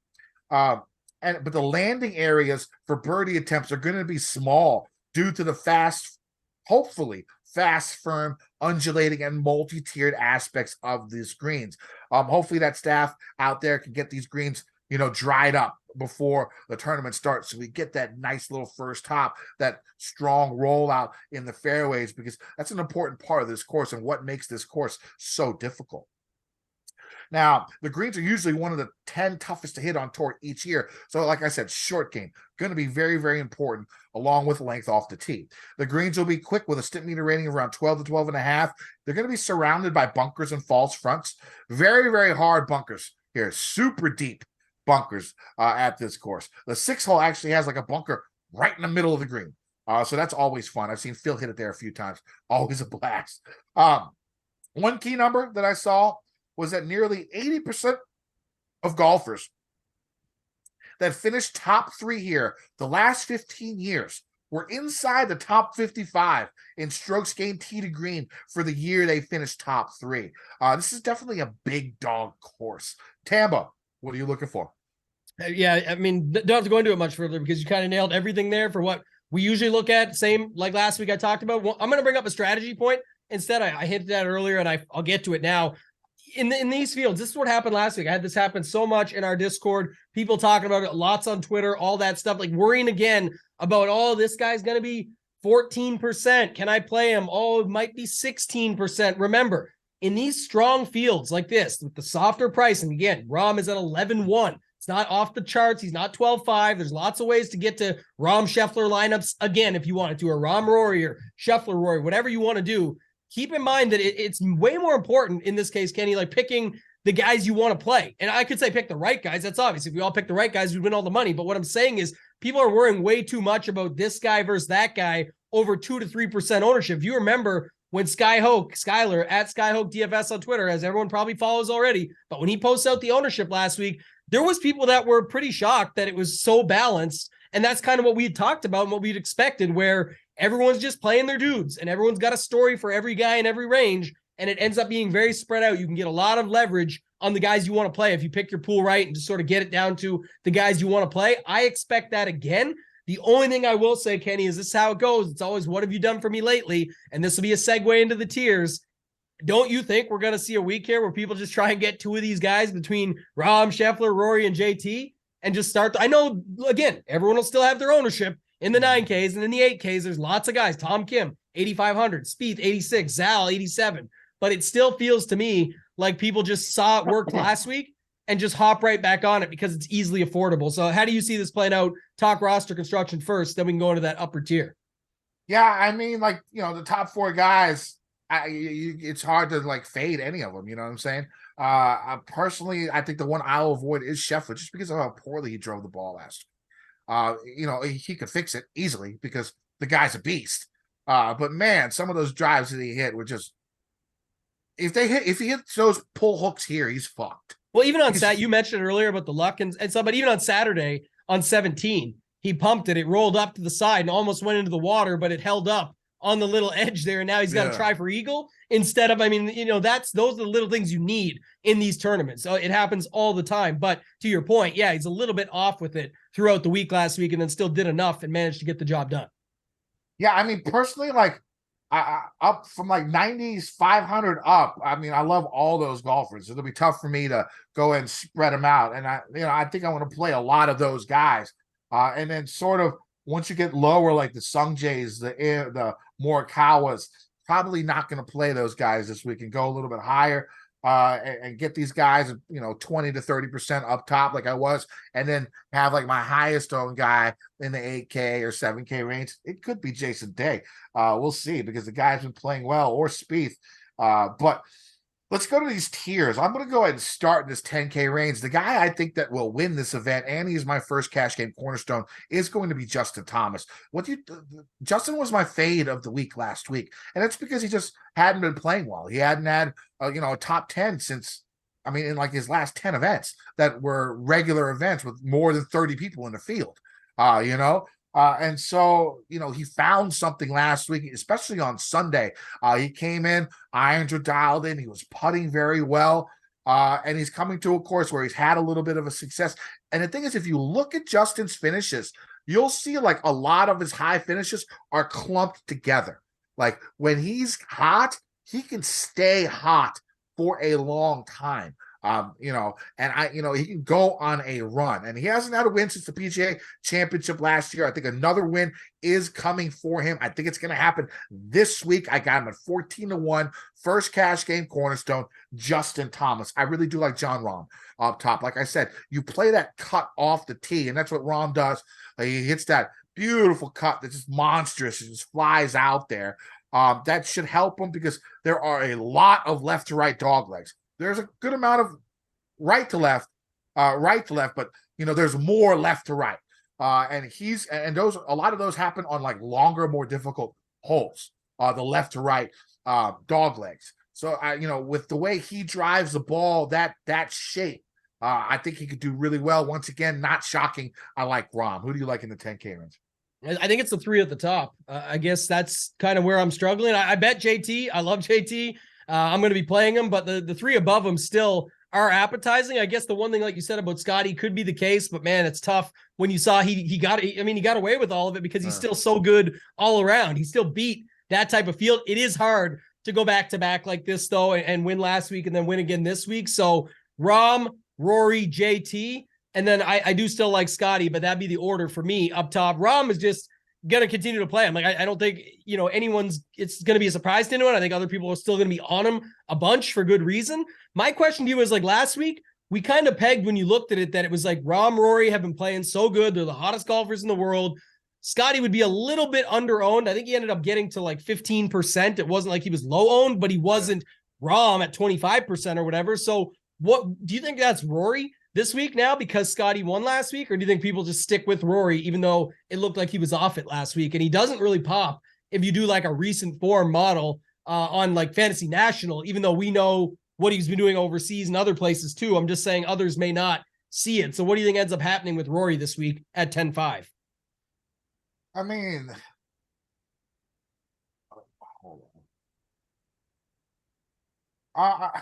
but the landing areas for birdie attempts are going to be small due to the hopefully fast, firm, undulating, and multi-tiered aspects of these greens. Hopefully that staff out there can get these greens, dried up before the tournament starts, so we get that nice little first hop, that strong rollout in the fairways, because that's an important part of this course and what makes this course so difficult. Now, the greens are usually one of the 10 toughest to hit on tour each year. So like I said, short game, going to be very, very important along with length off the tee. The greens will be quick with a Stimpmeter rating of around 12 to 12.5. They're going to be surrounded by bunkers and false fronts. Very, very hard bunkers here. Super deep bunkers at this course. The 6th hole actually has like a bunker right in the middle of the green. So that's always fun. I've seen Phil hit it there a few times. Always a blast. One key number that I saw was that nearly 80% of golfers that finished top 3 here the last 15 years were inside the top 55 in strokes gained tee to green for the year they finished top 3. This is definitely a big dog course. Tambo, what are you looking for? Yeah, I mean, don't have to go into it much further because you kind of nailed everything there for what we usually look at. Same like last week I talked about. Well, I'm going to bring up a strategy point instead. I hinted at it earlier, and I'll get to it now. In these fields, this is what happened last week. I had this happen so much in our Discord. People talking about it, lots on Twitter, all that stuff. Like worrying again about, oh, this guy's going to be 14%. Can I play him? Oh, it might be 16%. Remember, in these strong fields like this, with the softer pricing, again, Rahm is at 11-1. It's not off the charts. He's not 12-5. There's lots of ways to get to Rahm Scheffler lineups. Again, if you want to do a Rahm Rory or Scheffler Rory, whatever you want to do, keep in mind that it's way more important in this case, Kenny, like picking the guys you want to play. And I could say pick the right guys. That's obvious. If we all pick the right guys, we win all the money. But what I'm saying is people are worrying way too much about this guy versus that guy over 2 to 3% ownership. If you remember when Skyler at Skyhoke DFS on Twitter, as everyone probably follows already, but when he posts out the ownership last week, there was people that were pretty shocked that it was so balanced. And that's kind of what we had talked about and what we'd expected, where everyone's just playing their dudes and everyone's got a story for every guy in every range. And it ends up being very spread out. You can get a lot of leverage on the guys you want to play if you pick your pool right and just sort of get it down to the guys you want to play. I expect that again. The only thing I will say, Kenny, is this is how it goes. It's always, what have you done for me lately? And this will be a segue into the tiers. Don't you think we're going to see a week here where people just try and get two of these guys between Rahm, Scheffler, Rory, and JT and just start? I know, again, everyone will still have their ownership in the 9Ks, and in the 8Ks, there's lots of guys. Tom Kim, 8,500. Spieth, 86. Zal, 87. But it still feels to me like people just saw it work last week and just hop right back on it because it's easily affordable. So how do you see this playing out? Talk roster construction first, then we can go into that upper tier. Yeah, I mean, like, the top 4 guys, it's hard to like fade any of them. You know what I'm saying? Personally, I think the one I'll avoid is Scheffler, just because of how poorly he drove the ball last week. He could fix it easily because the guy's a beast. But man, some of those drives that he hit were just, if he hits those pull hooks here, he's fucked. Well, even on Saturday, you mentioned earlier about the luck and stuff, but even on Saturday on 17, he pumped it. It rolled up to the side and almost went into the water, but it held up on the little edge there. And now he's got to try for eagle instead of, those are the little things you need in these tournaments. So it happens all the time. But to your point, yeah, he's a little bit off with it throughout the week last week and then still did enough and managed to get the job done. Yeah, I mean, personally, like, up from like 90s, 500 up. I mean, I love all those golfers. It'll be tough for me to go and spread them out. And I think I want to play a lot of those guys. And then sort of once you get lower, like the Sung Jays, the Morikawas, probably not going to play those guys this week and go a little bit higher. And get these guys, 20 to 30% up top like I was, and then have like my highest owned guy in the 8K or 7K range. It could be Jason Day. We'll see, because the guy's been playing well, or Spieth. But let's go to these tiers. I'm going to go ahead and start in this 10K range. The guy I think that will win this event, and he's my first cash game cornerstone, is going to be Justin Thomas. Justin was my fade of the week last week, and it's because he just hadn't been playing well. He hadn't had a top 10 since, in like his last 10 events that were regular events with more than 30 people in the field. And so, he found something last week, especially on Sunday. He came in, irons were dialed in, he was putting very well, and he's coming to a course where he's had a little bit of a success. And the thing is, if you look at Justin's finishes, you'll see like a lot of his high finishes are clumped together. Like when he's hot, he can stay hot for a long time. He can go on a run, and he hasn't had a win since the PGA Championship last year. I think another win is coming for him. I think it's going to happen this week. I got him at 14-1, first cash game cornerstone, Justin Thomas. I really do like John Rahm up top. Like I said, you play that cut off the tee, and that's what Rahm does. He hits that beautiful cut that's just monstrous. It just flies out there. That should help him because there are a lot of left to right dog legs. There's a good amount of right to left, but there's more left to right. And a lot of those happen on like longer, more difficult holes, the left to right dog legs. So with the way he drives the ball, that shape, I think he could do really well. Once again, not shocking. I like Rahm. Who do you like in the 10K range? I think it's the 3 at the top. I guess that's kind of where I'm struggling. I bet JT. I love JT. I'm going to be playing him, but the 3 above him still are appetizing. I guess the one thing, like you said about Scotty, could be the case, but man, it's tough when you saw he got away with all of it because he's still so good all around. He still beat that type of field. It is hard to go back to back like this though, and win last week and then win again this week. So Rahm, Rory, JT, and then I do still like Scotty, but that'd be the order for me up top. Rahm is just going to continue to play. I'm like, I don't think, it's going to be a surprise to anyone. I think other people are still going to be on him a bunch for good reason. My question to you is, like, last week, we kind of pegged when you looked at it that it was like Rahm, Rory have been playing so good. They're the hottest golfers in the world. Scotty would be a little bit under-owned. I think he ended up getting to like 15%. It wasn't like he was low-owned, but he wasn't Rahm at 25% or whatever. So what do you think that's Rory this week now because Scotty won last week, or do you think people just stick with Rory even though it looked like he was off it last week? And he doesn't really pop if you do like a recent form model on like Fantasy National, even though we know what he's been doing overseas and other places too. I'm just saying others may not see it. So what do you think ends up happening with Rory this week at 10-5? I mean, I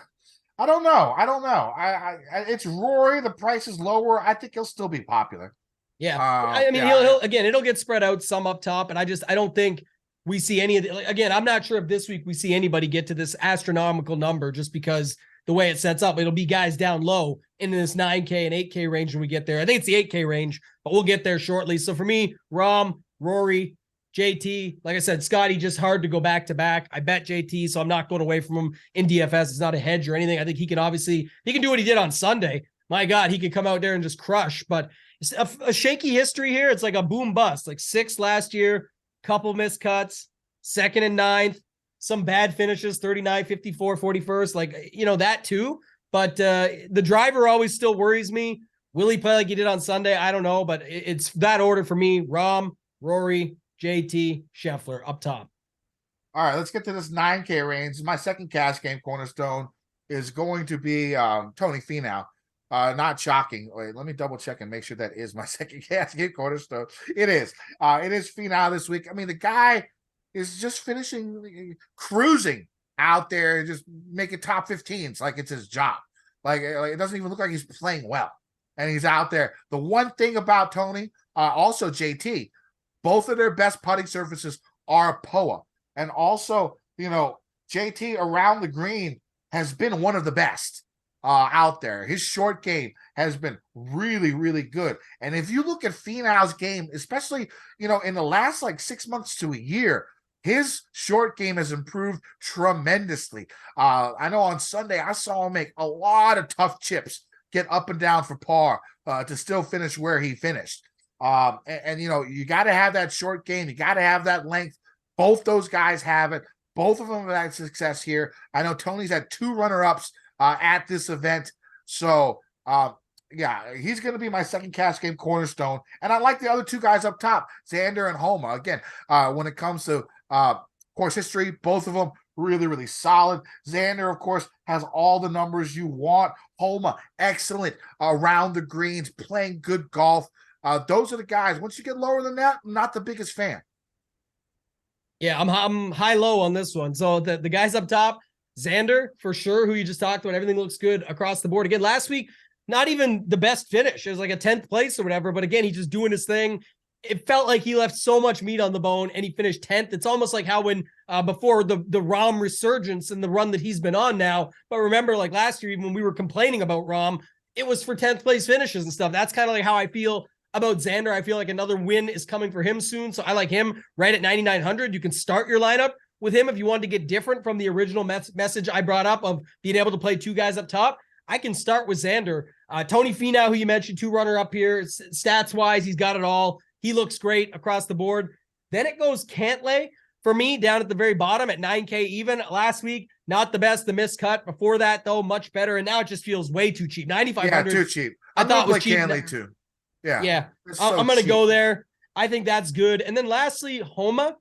don't know. I it's Rory. The price is lower. I think he'll still be popular. Yeah. I mean, he'll again, it'll get spread out some up top. And I don't think we see any of the, again, I'm not sure if this week we see anybody get to this astronomical number just because the way it sets up, it'll be guys down low in this 9K and 8K range when we get there. I think it's the 8K range, but we'll get there shortly. So for me, Rahm, Rory, JT, like I said, Scotty, just hard to go back to back. I bet JT, so I'm not going away from him in DFS. It's not a hedge or anything. I think he can do what he did on Sunday. My God, he could come out there and just crush, but it's a shaky history here. It's like a boom bust, like 6th last year, couple missed cuts, 2nd and 9th, some bad finishes, 39, 54, 41st, like, that too. But the driver always still worries me. Will he play like he did on Sunday? I don't know, but it's that order for me. Rahm, Rory, JT, Scheffler up top. All right, let's get to this 9K range. My second cash game cornerstone is going to be Tony Finau. Not shocking. Wait, let me double check and make sure that is my second cash game cornerstone. It is. It is Finau this week. I mean, the guy is just finishing, cruising out there, just making top 15s like it's his job. Like it doesn't even look like he's playing well. And he's out there. The one thing about Tony, also JT, both of their best putting surfaces are POA. And also, JT around the green has been one of the best out there. His short game has been really, really good. And if you look at Finau's game, especially, in the last like 6 months to a year, his short game has improved tremendously. I know on Sunday, I saw him make a lot of tough chips, get up and down for par to still finish where he finished. You got to have that short game. You got to have that length. Both those guys have it. Both of them have had success here. I know Tony's had 2 runner-ups at this event. So, he's going to be my second cash game cornerstone. And I like the other 2 guys up top, Xander and Homa. Again, when it comes to course history, both of them really, really solid. Xander, of course, has all the numbers you want. Homa, excellent around the greens, playing good golf. Those are the guys. Once you get lower than that, I'm not the biggest fan. Yeah, I'm high-low on this one. So the guys up top, Xander, for sure, who you just talked about, everything looks good across the board. Again, last week, not even the best finish. It was like a 10th place or whatever. But again, he's just doing his thing. It felt like he left so much meat on the bone and he finished 10th. It's almost like how when before the Rahm resurgence and the run that he's been on now. But remember, like last year, even when we were complaining about Rahm, it was for 10th place finishes and stuff. That's kind of like how I feel about Xander. I feel like another win is coming for him soon. So I like him right at 9,900. You can start your lineup with him if you want to get different from the original message I brought up of being able to play 2 guys up top. I can start with Xander. Tony Finau, who you mentioned, 2 runner up here. Stats-wise, he's got it all. He looks great across the board. Then it goes Cantlay for me down at the very bottom at 9K even. Last week, not the best, the miscut. Before that, though, much better. And now it just feels way too cheap. 9,500. Yeah, too cheap. I thought it was cheap. Cantlay too. Yeah. So I'm going to go there. I think that's good. And then lastly, Homa.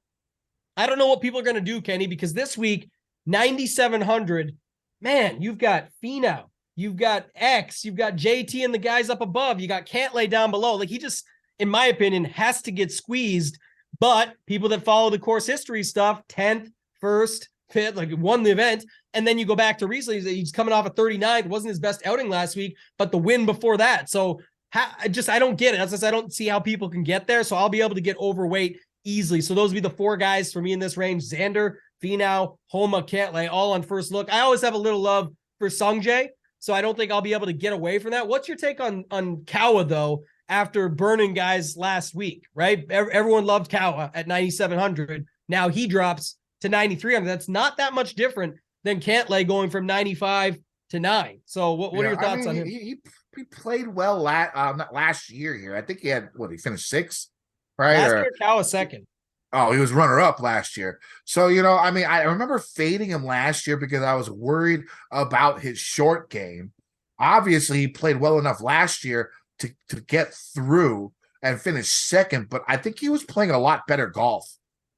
I don't know what people are going to do, Kenny, because this week, 9,700, man, you've got Finau, you've got X, you've got JT and the guys up above, you got Cantlay down below. Like he just, in my opinion, has to get squeezed. But people that follow the course history stuff, 10th, 1st, fit, like won the event. And then you go back to recently, he's coming off a 39th. Wasn't his best outing last week, but the win before that. So I don't get it. That's just, I don't see how people can get there. So I'll be able to get overweight easily. So those would be the 4 guys for me in this range: Xander, Finau, Homa, Cantlay, all on first look. I always have a little love for Sungjae, so I don't think I'll be able to get away from that. What's your take on Kawa, though, after burning guys last week, right? Everyone loved Kawa at 9,700. Now he drops to 9,300. That's not that much different than Cantlay going from 95 to 9. So what are your thoughts on him? He played well not last year here. I think he finished 6th, right? Last year, Kawa second. Oh, he was runner-up last year. So, I remember fading him last year because I was worried about his short game. Obviously, he played well enough last year to get through and finish second, but I think he was playing a lot better golf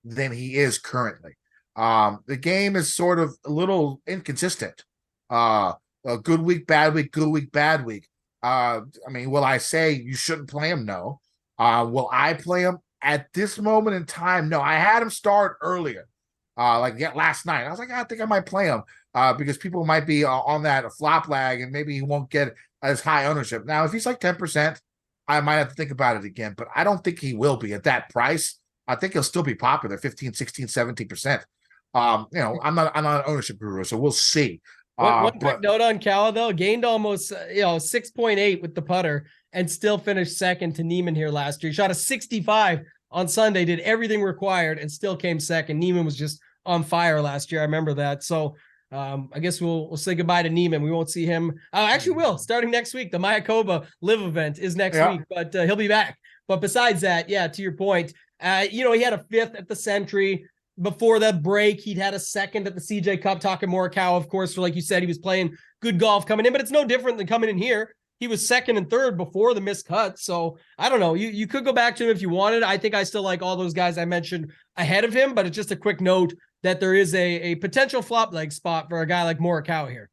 than he is currently. The game is sort of a little inconsistent. A good week, bad week, good week, bad week. Will I say you shouldn't play him? No. Will I play him? At this moment in time, no. I had him start earlier, last night. I was like, I think I might play him because people might be on that flop lag and maybe he won't get as high ownership. Now, if he's like 10%, I might have to think about it again, but I don't think he will be at that price. I think he'll still be popular, 15, 16, 17%. I'm not an ownership guru, so we'll see. One quick note on Kawa, though, gained almost 6.8 with the putter and still finished second to Neiman here last year. He shot a 65 on Sunday, did everything required, and still came second. Neiman was just on fire last year. I remember that. So I guess we'll say goodbye to Neiman. We won't see him. Actually, will starting next week. The Mayakoba Live event is next week, but he'll be back. But besides that, to your point, he had a 5th at the Century. Before that break, he'd had a 2nd at the CJ Cup. Talking Morikawa, of course, for like you said, he was playing good golf coming in, but it's no different than coming in here. He was 2nd and 3rd before the missed cut. So I don't know. You could go back to him if you wanted. I think I still like all those guys I mentioned ahead of him, but it's just a quick note that there is a potential flop leg spot for a guy like Morikawa here.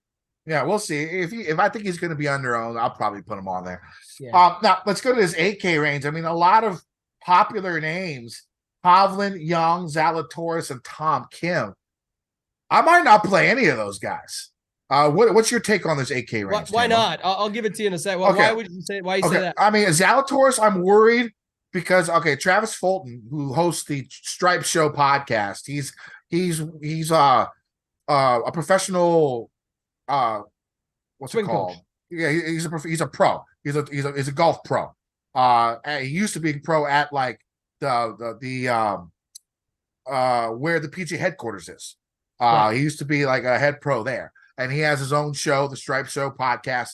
Yeah, we'll see. If I think he's going to be underowned, I'll probably put him on there. Yeah. Now let's go to this 8K range. A lot of popular names: Hovland, Young, Zalatoris, and Tom Kim. I might not play any of those guys. What's your take on this 8K range? Why not? I'll give it to you in a second. Okay. Why would you say? Why you say that? Zalatoris, I'm worried because Travis Fulton, who hosts the Stripe Show podcast, he's a professional. What's it called? Coach. Yeah, he's a pro. He's a golf pro. He used to be pro at like the where the PGA headquarters is. He used to be like a head pro there, and he has his own show, the Stripe Show podcast.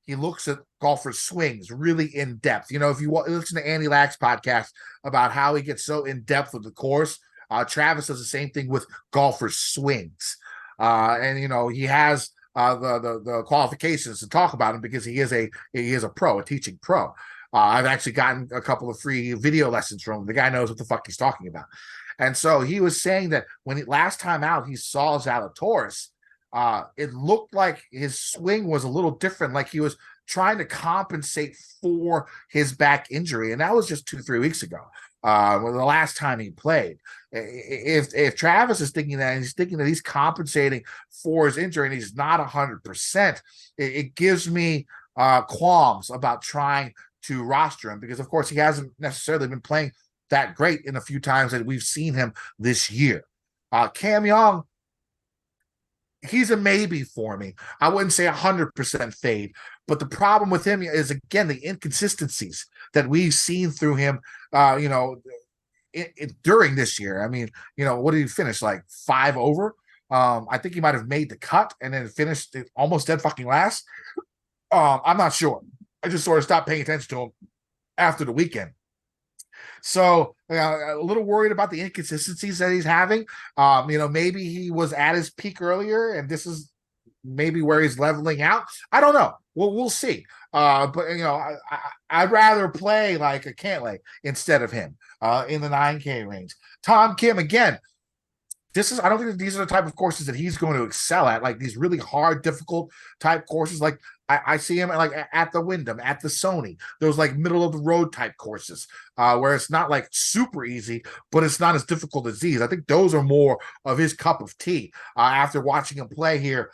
He looks at golfers' swings really in depth. If you listen to Andy Lack's podcast about how he gets so in depth with the course, Travis does the same thing with golfers' swings. And he has the qualifications to talk about him because he is a pro, a teaching pro. I've actually gotten a couple of free video lessons from him. The guy knows what the fuck he's talking about. And so he was saying that when last time out he saw Zalatoris, it looked like his swing was a little different, like he was trying to compensate for his back injury. And that was just 2-3 weeks ago, the last time he played. If Travis is thinking that, and he's thinking that he's compensating for his injury and he's not 100%, it gives me qualms about trying to roster him, because of course he hasn't necessarily been playing that great in a few times that we've seen him this year. Cam Young, he's a maybe for me. I wouldn't say 100% fade, but the problem with him is, again, the inconsistencies that we've seen through him, during this year. What did he finish, like 5 over? I think he might have made the cut and then finished almost dead fucking last. I'm not sure. I just sort of stopped paying attention to him after the weekend. So a little worried about the inconsistencies that he's having. Maybe he was at his peak earlier and this is maybe where he's leveling out. I don't know. We'll see. But I'd rather play like a Cantlay instead of him in the 9K range. Tom Kim, again, I don't think that these are the type of courses that he's going to excel at, like these really hard, difficult type courses. Like I see him like at the Wyndham, at the Sony, those like middle of the road type courses, where it's not like super easy, but it's not as difficult as these. I think those are more of his cup of tea after watching him play here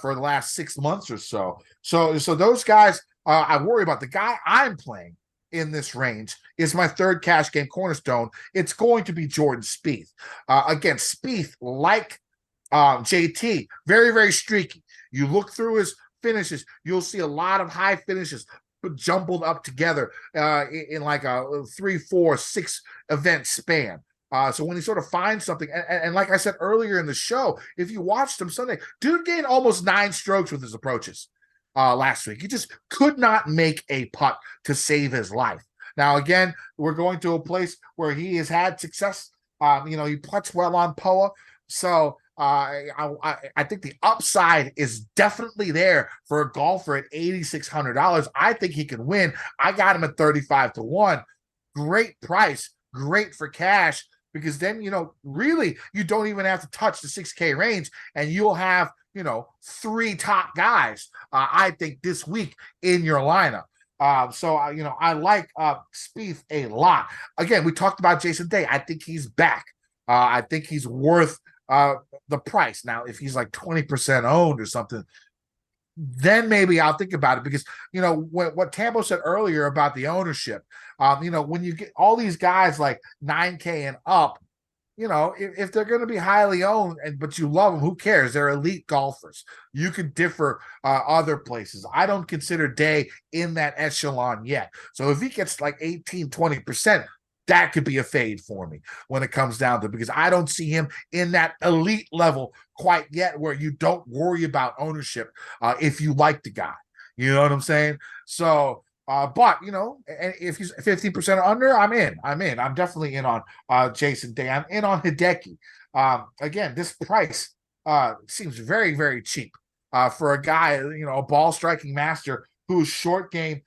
for the last 6 months or so. So those guys, I worry about. The guy I'm playing in this range is my third cash game cornerstone. It's going to be Jordan Spieth. Again, Spieth, like JT, very, very streaky. You look through his finishes, you'll see a lot of high finishes jumbled up together in like a 3, 4, 6 event span. So when he sort of finds something, and like I said earlier in the show, if you watched him Sunday, dude gained almost 9 strokes with his approaches last week. He just could not make a putt to save his life. Now, again, we're going to a place where he has had success. He putts well on POA. So I think the upside is definitely there for a golfer at $8,600. I think he can win. I got him at 35-1. Great price, great for cash, because then, really you don't even have to touch the 6K range, and you'll have, 3 top guys, I think, this week in your lineup. I like Spieth a lot. Again, we talked about Jason Day. I think he's back. I think he's worth the price. Now, if he's like 20% owned or something, then maybe I'll think about it, because, what Tambo said earlier about the ownership, when you get all these guys like 9K and up, if they're going to be highly owned, but you love them, who cares? They're elite golfers. You could differ other places. I don't consider Day in that echelon yet. So if he gets like 18, 20%, that could be a fade for me when it comes down to it, because I don't see him in that elite level quite yet, where you don't worry about ownership if you like the guy. You know what I'm saying? So, but if he's 50% under, I'm in. I'm definitely in on Jason Day. I'm in on Hideki. Again, this price seems very, very cheap for a guy, a ball striking master whose short game,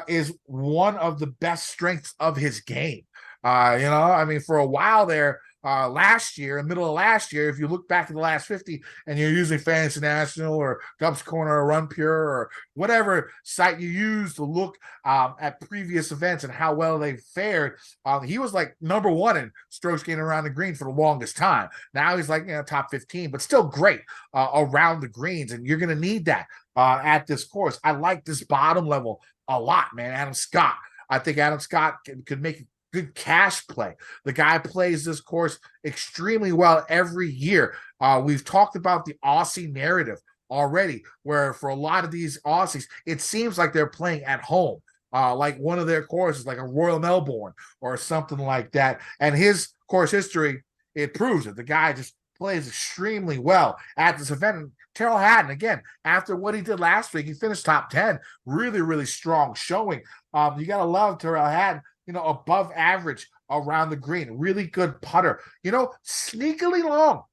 is one of the best strengths of his game. For a while there, last year, in the middle of last year, if you look back at the last 50 and you're using Fantasy National or Gups Corner or Run Pure or whatever site you use to look at previous events and how well they fared, he was like number 1 in strokes gained around the green for the longest time. Now he's like, top 15, but still great around the greens, and you're going to need that at this course. I like this bottom level a lot, man. Adam Scott. I think Adam Scott could make good cash play. The guy plays this course extremely well every year. We've talked about the Aussie narrative already, where for a lot of these Aussies, it seems like they're playing at home, like one of their courses, like a Royal Melbourne or something like that. And his course history, it proves it. The guy just plays extremely well at this event. And Terrell Hatton, again, after what he did last week, he finished top 10. Really, really strong showing. You got to love Terrell Hatton. Above average around the green, really good putter, sneakily long.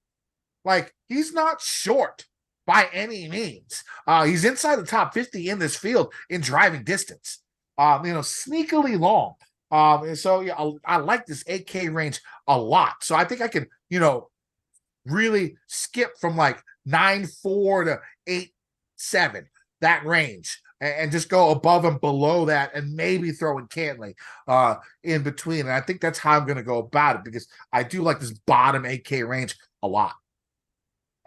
Like, he's not short by any means. He's inside the top 50 in this field in driving distance, sneakily long. I like this 8K range a lot. So I think I can, really skip from like 9.4 to 8.7, that range, and just go above and below that, and maybe throw in Cantley in between. And I think that's how I'm going to go about it, because I do like this bottom 8K range a lot.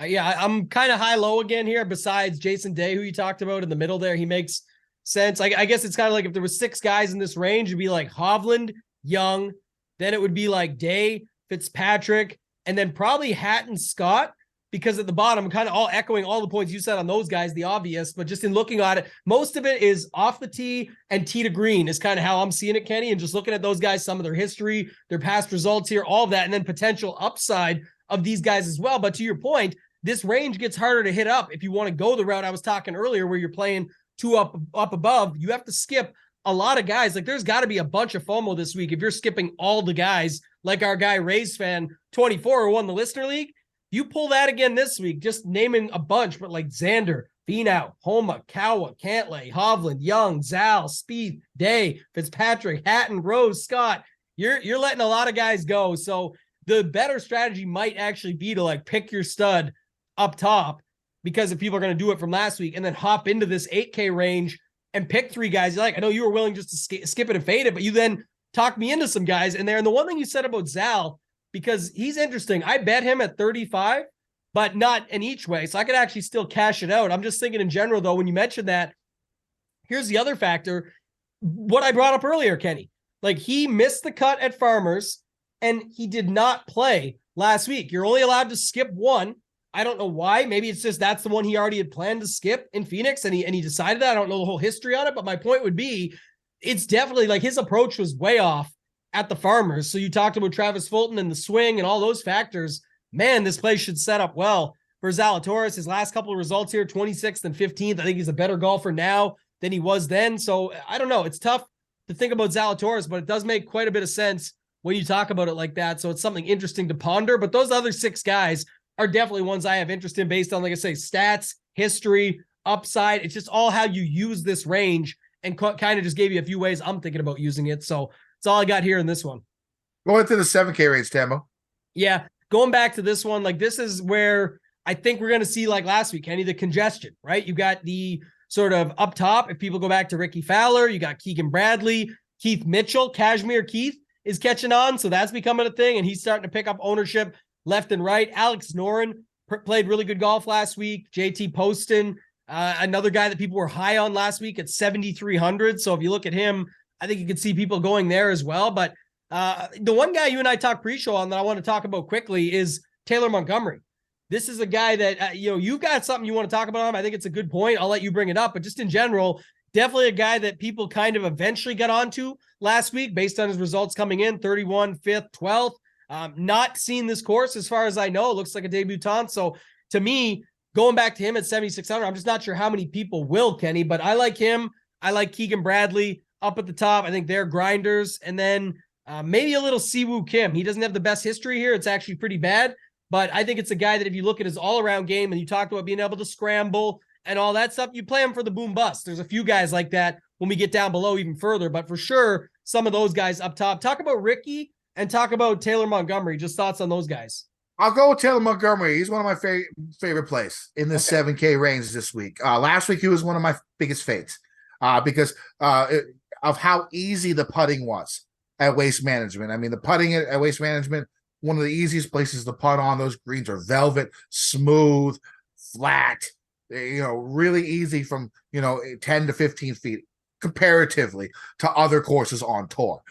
Yeah, I'm kind of high-low again here, besides Jason Day, who you talked about in the middle there. He makes sense. I guess it's kind of like if there was 6 guys in this range, it'd be like Hovland, Young, then it would be like Day, Fitzpatrick, and then probably Hatton, Scott, because at the bottom, I'm kind of all echoing all the points you said on those guys, the obvious, but just in looking at it, most of it is off the tee and tee to green is kind of how I'm seeing it, Kenny, and just looking at those guys, some of their history, their past results here, all of that, and then potential upside of these guys as well. But to your point, this range gets harder to hit up if you want to go the route I was talking earlier, where you're playing 2 up above. You have to skip a lot of guys. Like, there's got to be a bunch of FOMO this week if you're skipping all the guys, like our guy Rays fan 24 who won the Listener League. You pull that again this week, just naming a bunch, but like Xander, Finau, Homa, Kawa, Cantlay, Hovland, Young, Zal, Spieth, Day, Fitzpatrick, Hatton, Rose, Scott. You're letting a lot of guys go. So the better strategy might actually be to like pick your stud up top, because if people are going to do it from last week and then hop into this 8K range and pick 3 guys you like. I know you were willing just to skip it and fade it, but you then talked me into some guys in there. And the one thing you said about Zal, because he's interesting, I bet him at 35, but not in each way. So I could actually still cash it out. I'm just thinking in general, though, when you mentioned that, here's the other factor. What I brought up earlier, Kenny, like he missed the cut at Farmers and he did not play last week. You're only allowed to skip one. I don't know why. Maybe it's just that's the one he already had planned to skip in Phoenix and he decided that. I don't know the whole history on it, but my point would be it's definitely like his approach was way off at the Farmers. So you talked about Travis Fulton and the swing and all those factors. Man, this place should set up well for Zalatoris. His last couple of results here, 26th and 15th. I think he's a better golfer now than he was then. So I don't know. It's tough to think about Zalatoris, but it does make quite a bit of sense when you talk about it like that. So it's something interesting to ponder. But those other 6 guys are definitely ones I have interest in based on, like I say, stats, history, upside. It's just all how you use this range, and kind of just gave you a few ways I'm thinking about using it. So that's all I got here in this one. Going to the 7K range, Tambo. Yeah, going back to this one, like this is where I think we're going to see, like last week, Kenny, the congestion, right? You got the sort of up top. If people go back to Ricky Fowler, you got Keegan Bradley, Keith Mitchell, Kashmir Keith is catching on. So that's becoming a thing. And he's starting to pick up ownership left and right. Alex Noren played really good golf last week. JT Poston, another guy that people were high on last week at 7,300. So if you look at him, I think you could see people going there as well. But the one guy you and I talked pre-show on that I want to talk about quickly is Taylor Montgomery. This is a guy that, you've got something you want to talk about him. I think it's a good point. I'll let you bring it up. But just in general, definitely a guy that people kind of eventually got onto last week based on his results coming in, 31, 5th, 12th. Not seen this course as far as I know. It looks like a debutant. So to me, going back to him at 7,600, I'm just not sure how many people will, Kenny, but I like him. I like Keegan Bradley up at the top. I think they're grinders. And then maybe a little Siwoo Kim. He doesn't have the best history here. It's actually pretty bad, but I think it's a guy that if you look at his all-around game and you talked about being able to scramble and all that stuff, you play him for the boom bust. There's a few guys like that when we get down below even further, but for sure, some of those guys up top. Talk about Ricky and talk about Taylor Montgomery. Just thoughts on those guys. I'll go with Taylor Montgomery. He's one of my favorite plays in the 7K range this week. Last week, he was one of my biggest fades because of how easy the putting was at Waste Management. I mean, the putting at Waste Management, one of the easiest places to putt on. Those greens are velvet, smooth, flat, really easy from, 10 to 15 feet comparatively to other courses on tour.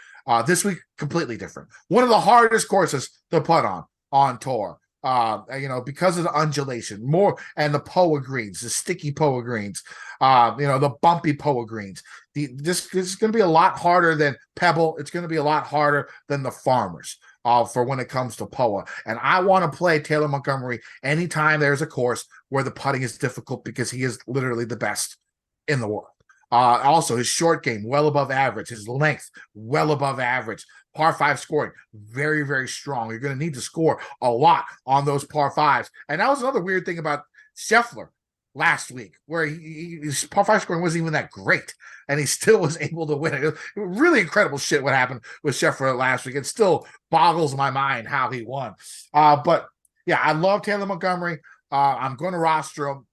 This week, completely different. One of the hardest courses to putt on tour, because of the undulation, more and the POA greens, the sticky POA greens, the bumpy POA greens. This is going to be a lot harder than Pebble. It's going to be a lot harder than the Farmers for when it comes to POA. And I want to play Taylor Montgomery anytime there's a course where the putting is difficult because he is literally the best in the world. Also, his short game, well above average. His length, well above average. Par 5 scoring, very, very strong. You're going to need to score a lot on those par 5s. And that was another weird thing about Scheffler last week, where his par 5 scoring wasn't even that great, and he still was able to win. It was really incredible shit what happened with Scheffler last week. It still boggles my mind how he won. But, yeah, I love Taylor Montgomery. I'm going to roster him.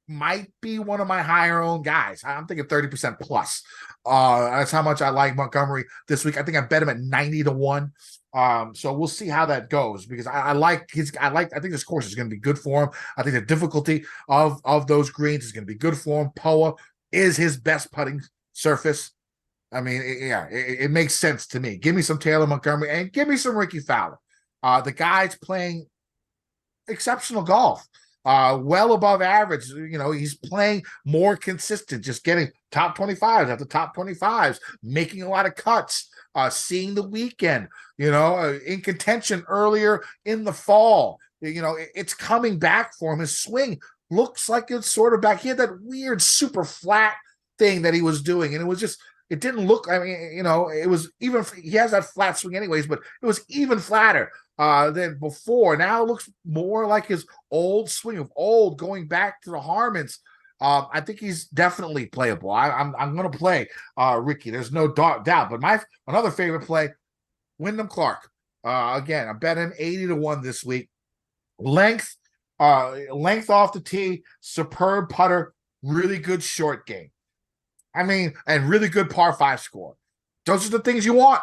Might be one of my higher owned guys. I'm thinking 30% plus. That's how much I like Montgomery this week. I think I bet him at 90 to 1. So we'll see how that goes because I think this course is going to be good for him. I think the difficulty of those greens is going to be good for him. POA is his best putting surface. I mean, it makes sense to me. Give me some Taylor Montgomery and give me some Ricky Fowler. The guy's playing exceptional golf. Well above average. He's playing more consistent, just getting top 25s after top 25s, making a lot of cuts, seeing the weekend, in contention earlier in the fall. It's coming back for him. His swing looks like it's sort of back. He had that weird super flat thing that he was doing, and it didn't look, it was even, he has that flat swing anyways, but it was even flatter than before. Now it looks more like his old swing of old, going back to the Harmons. I think he's definitely playable. I'm going to play Ricky. There's no doubt. But another favorite play, Wyndham Clark. Again, I'm betting 80-1 this week. Length off the tee, superb putter, really good short game. I mean, and really good par 5 score. Those are the things you want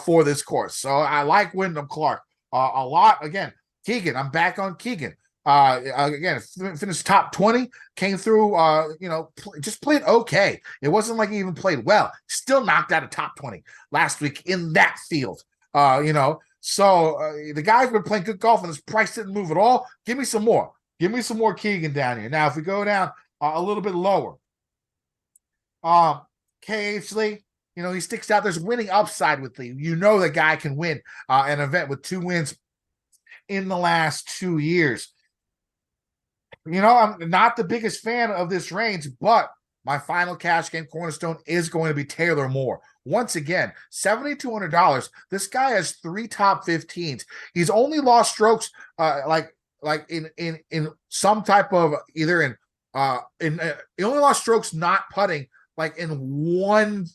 for this course. So I like Wyndham Clark a lot. Again, Keegan, I'm back on Keegan. Again, finished top 20, came through, just played okay. It wasn't like he even played well. Still knocked out a top 20 last week in that field. So the guy's been playing good golf and his price didn't move at all. Give me some more. Give me some more Keegan down here. Now, if we go down a little bit lower, KH Lee, he sticks out. There's winning upside with Lee. The guy can win an event with 2 wins in the last 2 years. I'm not the biggest fan of this range, but my final cash game cornerstone is going to be Taylor Moore. Once again, $7,200. This guy has 3 top 15s. He's only lost strokes in some type of he only lost strokes not putting in one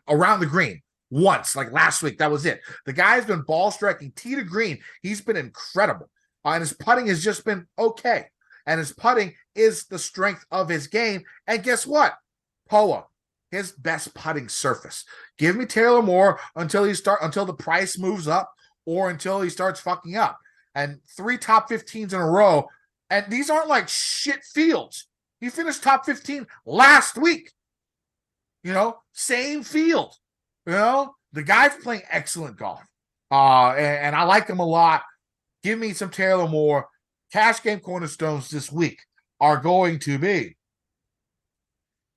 around the green once, last week. That was it. The guy's been ball striking tee to green. He's been incredible. And his putting has just been okay. And his putting is the strength of his game. And guess what? POA, his best putting surface. Give me Taylor Moore until the price moves up or until he starts fucking up. And 3 top 15s in a row. And these aren't shit fields. He finished top 15 last week. Same field. The guy's playing excellent golf. And I like him a lot. Give me some Taylor Moore. Cash game cornerstones this week are going to be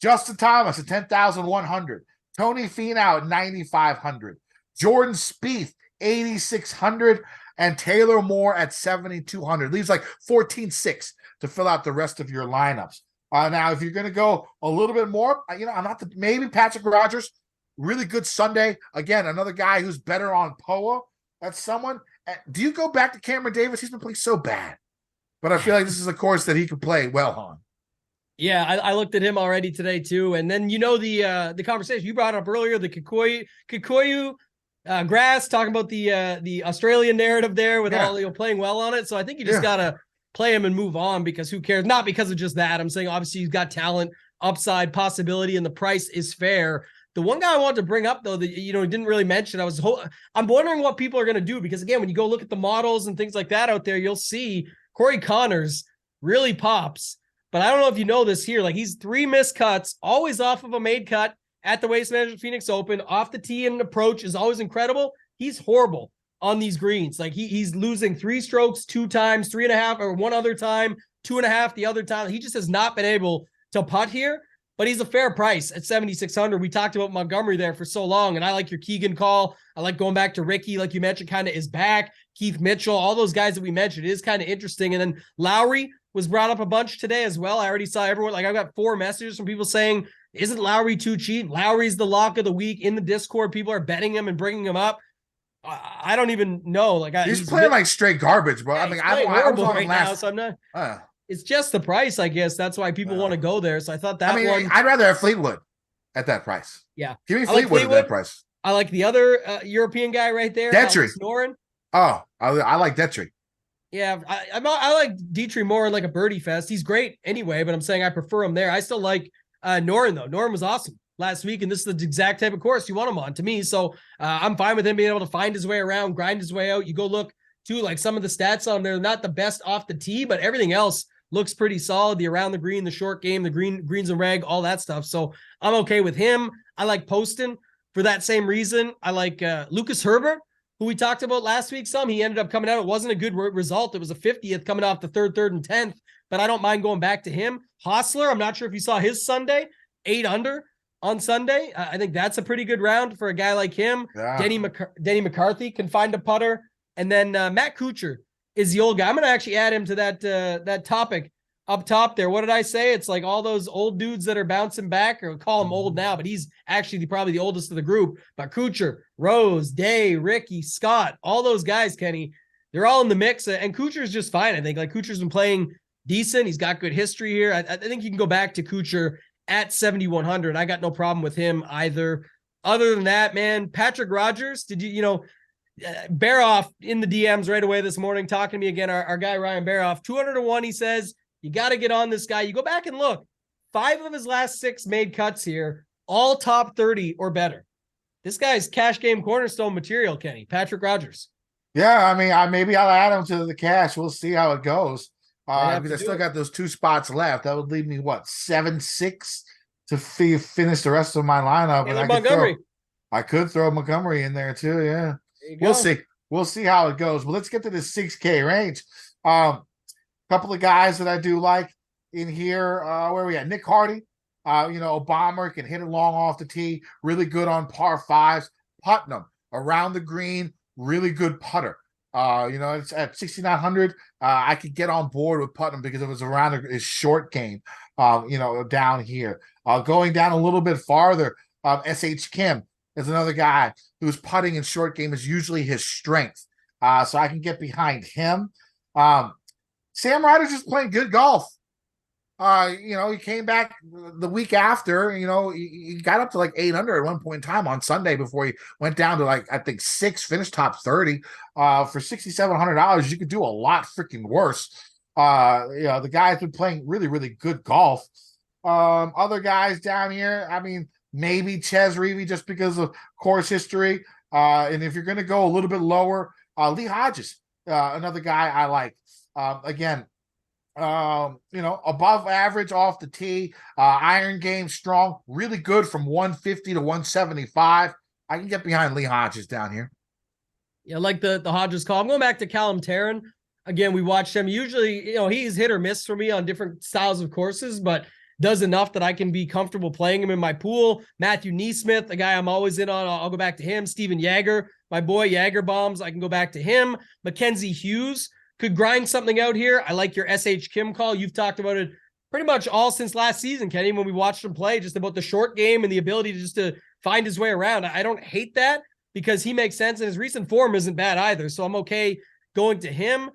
Justin Thomas at 10,100, Tony Finau at 9,500, Jordan Spieth 8,600, and Taylor Moore at 7,200. Leaves 14.6 to fill out the rest of your lineups. Now, if you're going to go a little bit more, I'm not maybe Patrick Rogers, really good Sunday. Again, another guy who's better on POA. That's someone. Do you go back to Cameron Davis? He's been playing so bad. But I feel like this is a course that he could play well on. Yeah, I looked at him already today too. And then the conversation you brought up earlier, the Kikoyu grass, talking about the Australian narrative there with all playing well on it. So I think you just gotta play him and move on, because who cares? Not because of just that. I'm saying obviously he's got talent, upside, possibility, and the price is fair. The one guy I wanted to bring up though that he didn't really mention, I'm wondering what people are gonna do, because again, when you go look at the models and things like that out there, you'll see Corey Connors really pops, but I don't know if you know this here. He's 3 missed cuts, always off of a made cut at the Waste Management Phoenix Open. Off the tee and approach is always incredible. He's horrible on these greens. He's losing 3 strokes 2 times, 3.5, or one other time, 2.5 the other time. He just has not been able to putt here, but he's a fair price at 7,600. We talked about Montgomery there for so long, and I like your Keegan call. I like going back to Ricky, like you mentioned, kind of is back. Keith Mitchell, all those guys that we mentioned, it is kind of interesting. And then Lowry was brought up a bunch today as well. I already saw everyone, I've got 4 messages from people saying, isn't Lowry too cheap? Lowry's the lock of the week in the Discord. People are betting him and bringing him up. I don't even know. He's playing straight garbage, bro. Yeah, I was on right him last. now, so I'm not. It's just the price, I guess. That's why people want to go there. So I thought that one. I'd rather have Fleetwood at that price. Yeah, give me Fleetwood at that price. I like the other European guy right there, Detry. Snoring. Oh, I like Detry. Yeah, I like Dietrich more in a birdie fest. He's great anyway, but I'm saying I prefer him there. I still like Noren though. Noren was awesome last week, and this is the exact type of course you want him on to me. So I'm fine with him being able to find his way around, grind his way out. You go look too, some of the stats on there, not the best off the tee, but everything else looks pretty solid. The around the green, the short game, the greens and reg, all that stuff. So I'm okay with him. I like Poston for that same reason. I like Lucas Herbert, who we talked about last week some. He ended up coming out. It wasn't a good result. It was a 50th coming off the third, and 10th, but I don't mind going back to him. Hostler, I'm not sure if you saw his Sunday, 8 under on Sunday. I think that's a pretty good round for a guy like him. Yeah. Denny McCarthy can find a putter. And then Matt Kuchar is the old guy. I'm going to actually add him to that topic up top there. What did I say? It's all those old dudes that are bouncing back, or call him old now, but he's actually probably the oldest of the group. But Kuchar, Rose, Day, Ricky, Scott, all those guys, Kenny, they're all in the mix. And Kuchar's just fine. I think Kuchar's been playing decent. He's got good history here. I think you can go back to Kuchar at 7,100. I got no problem with him either. Other than that, man, Patrick Rogers, did you Baroff in the DMs right away this morning, talking to me again. Our guy, Ryan Baroff, 200-1. He says, you got to get on this guy. You go back and look, 5 of his last 6 made cuts here, all top 30 or better. This guy's cash game cornerstone material, Kenny. Patrick Rogers. Yeah, I mean, maybe I'll add him to the cash. We'll see how it goes. Because I still got those 2 spots left. That would leave me, 7-6 to finish the rest of my lineup. And I could throw Montgomery in there too. Yeah, we'll see. We'll see how it goes. But let's get to the 6K range. Couple of guys that I do like in here. Where are we at? Nick Hardy. Obama can hit it long off the tee. Really good on par 5s. Putnam around the green. Really good putter. It's at 6,900. I could get on board with Putnam because it was around his short game, down here. Going down a little bit farther, S.H. Kim is another guy who's putting in short game is usually his strength. So I can get behind him. Sam Ryder's just playing good golf. He came back the week after, he got up to 800 at one point in time on Sunday before he went down to I think 6, finished top 30. For $6,700, you could do a lot freaking worse. The guy's been playing really, really good golf. Other guys down here, I mean, maybe Ches Reavie just because of course history. And if you're going to go a little bit lower, Lee Hodges, another guy I like. Again, above average off the tee, iron game strong, really good from 150 to 175. I can get behind Lee Hodges down here. Yeah, like the Hodges call. I'm going back to Callum Tarrant. Again, we watched him. Usually, he's hit or miss for me on different styles of courses, but does enough that I can be comfortable playing him in my pool. Matthew Neesmith, a guy I'm always in on. I'll go back to him. Steven Jaeger, my boy Jaeger bombs. I can go back to him. Mackenzie Hughes could grind something out here. I like your S.H. Kim call. You've talked about it pretty much all since last season, Kenny, when we watched him play, just about the short game and the ability to find his way around. I don't hate that because he makes sense and his recent form isn't bad either. So I'm okay going to him.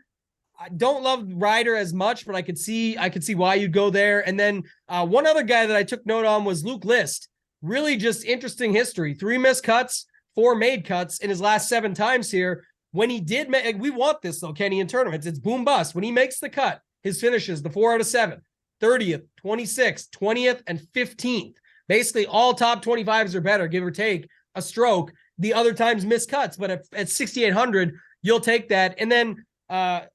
I don't love Ryder as much, but I could see why you'd go there. And then one other guy that I took note on was Luke List. Really just interesting history. 3 missed cuts, 4 made cuts in his last 7 times here. When he did make, we want this though, Kenny, in tournaments, it's boom bust. When he makes the cut, his finishes, the 4 out of 7, 30th, 26th, 20th, and 15th. Basically all top 25s or better, give or take a stroke. The other times missed cuts, but at 6,800, you'll take that. And then I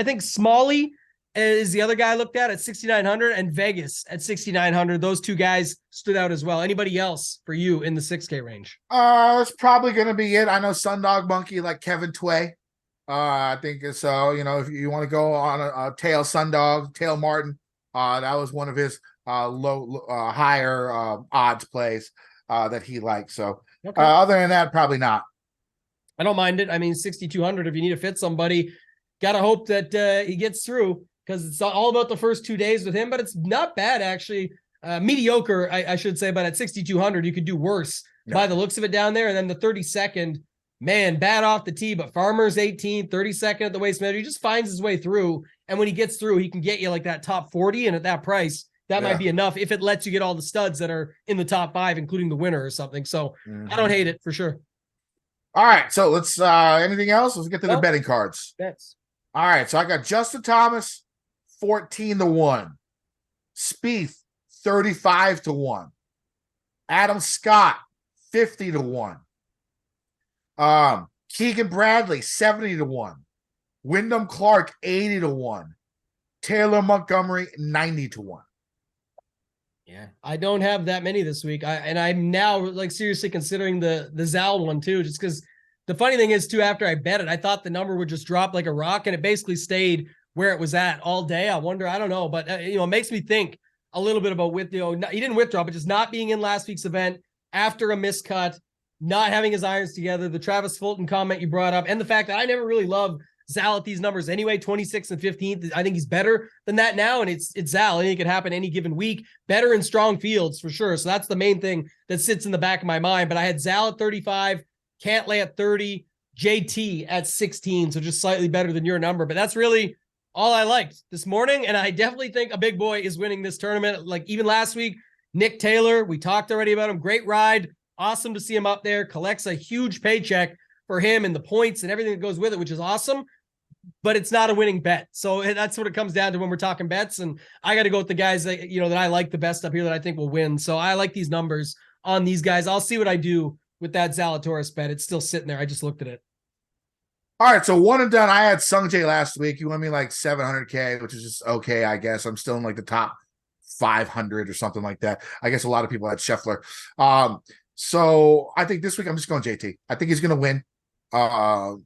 think Smalley is the other guy I looked at 6,900 and Vegas at 6,900. Those 2 guys stood out as well. Anybody else for you in the 6K range? It's probably going to be it. I know Sundog Monkey like Kevin Tway. I think it's, if you want to go on a Tail Sundog, Tail Martin, that was one of his higher odds plays that he liked. So okay. Other than that, probably not. I don't mind it. I mean, 6,200, if you need to fit somebody, got to hope that he gets through because it's all about the first 2 days with him, but it's not bad, actually. Mediocre, I should say, but at 6,200, you could do worse by the looks of it down there. And then the 32nd, man, bad off the tee, but Farmer's 18th, 32nd at the waist measure. He just finds his way through. And when he gets through, he can get you like that top 40. And at that price, that might be enough if it lets you get all the studs that are in the top 5, including the winner or something. So I don't hate it for sure. All right. So let's, anything else? Let's get to the betting cards. Bets. All right. So I got Justin Thomas, 14-1. Spieth, 35-1. Adam Scott, 50-1. Keegan Bradley, 70-1. Wyndham Clark, 80-1. Taylor Montgomery, 90-1. Yeah, I don't have that many this week. I'm now seriously considering the Zal one too, just because the funny thing is too, after I bet it, I thought the number would just drop like a rock and it basically stayed where it was at all day. I don't know, but it makes me think a little bit about he didn't withdraw, but just not being in last week's event after a miscut, not having his irons together, the Travis Fulton comment you brought up, and the fact that I never really loved Zal at these numbers anyway, 26th and 15th. I think he's better than that now, and it's Zal. I think it could happen any given week. Better in strong fields for sure. So that's the main thing that sits in the back of my mind. But I had Zal at 35, Cantlay at 30, JT at 16, so just slightly better than your number. But that's really all I liked this morning, and I definitely think a big boy is winning this tournament. Like even last week, Nick Taylor, we talked already about him. Great ride. Awesome to see him up there. Collects a huge paycheck for him and the points and everything that goes with it, which is awesome. But it's not a winning bet. So that's what it comes down to when we're talking bets. And I got to go with the guys that, that I like the best up here that I think will win. So I like these numbers on these guys. I'll see what I do with that Zalatoris bet. It's still sitting there. I just looked at it. All right, so one and done. I had Sung Jae last week. You won me like 700K, which is just okay, I guess. I'm still in like the top 500 or something like that. I guess a lot of people had Scheffler. So I think this week I'm just going JT. I think he's going to win. I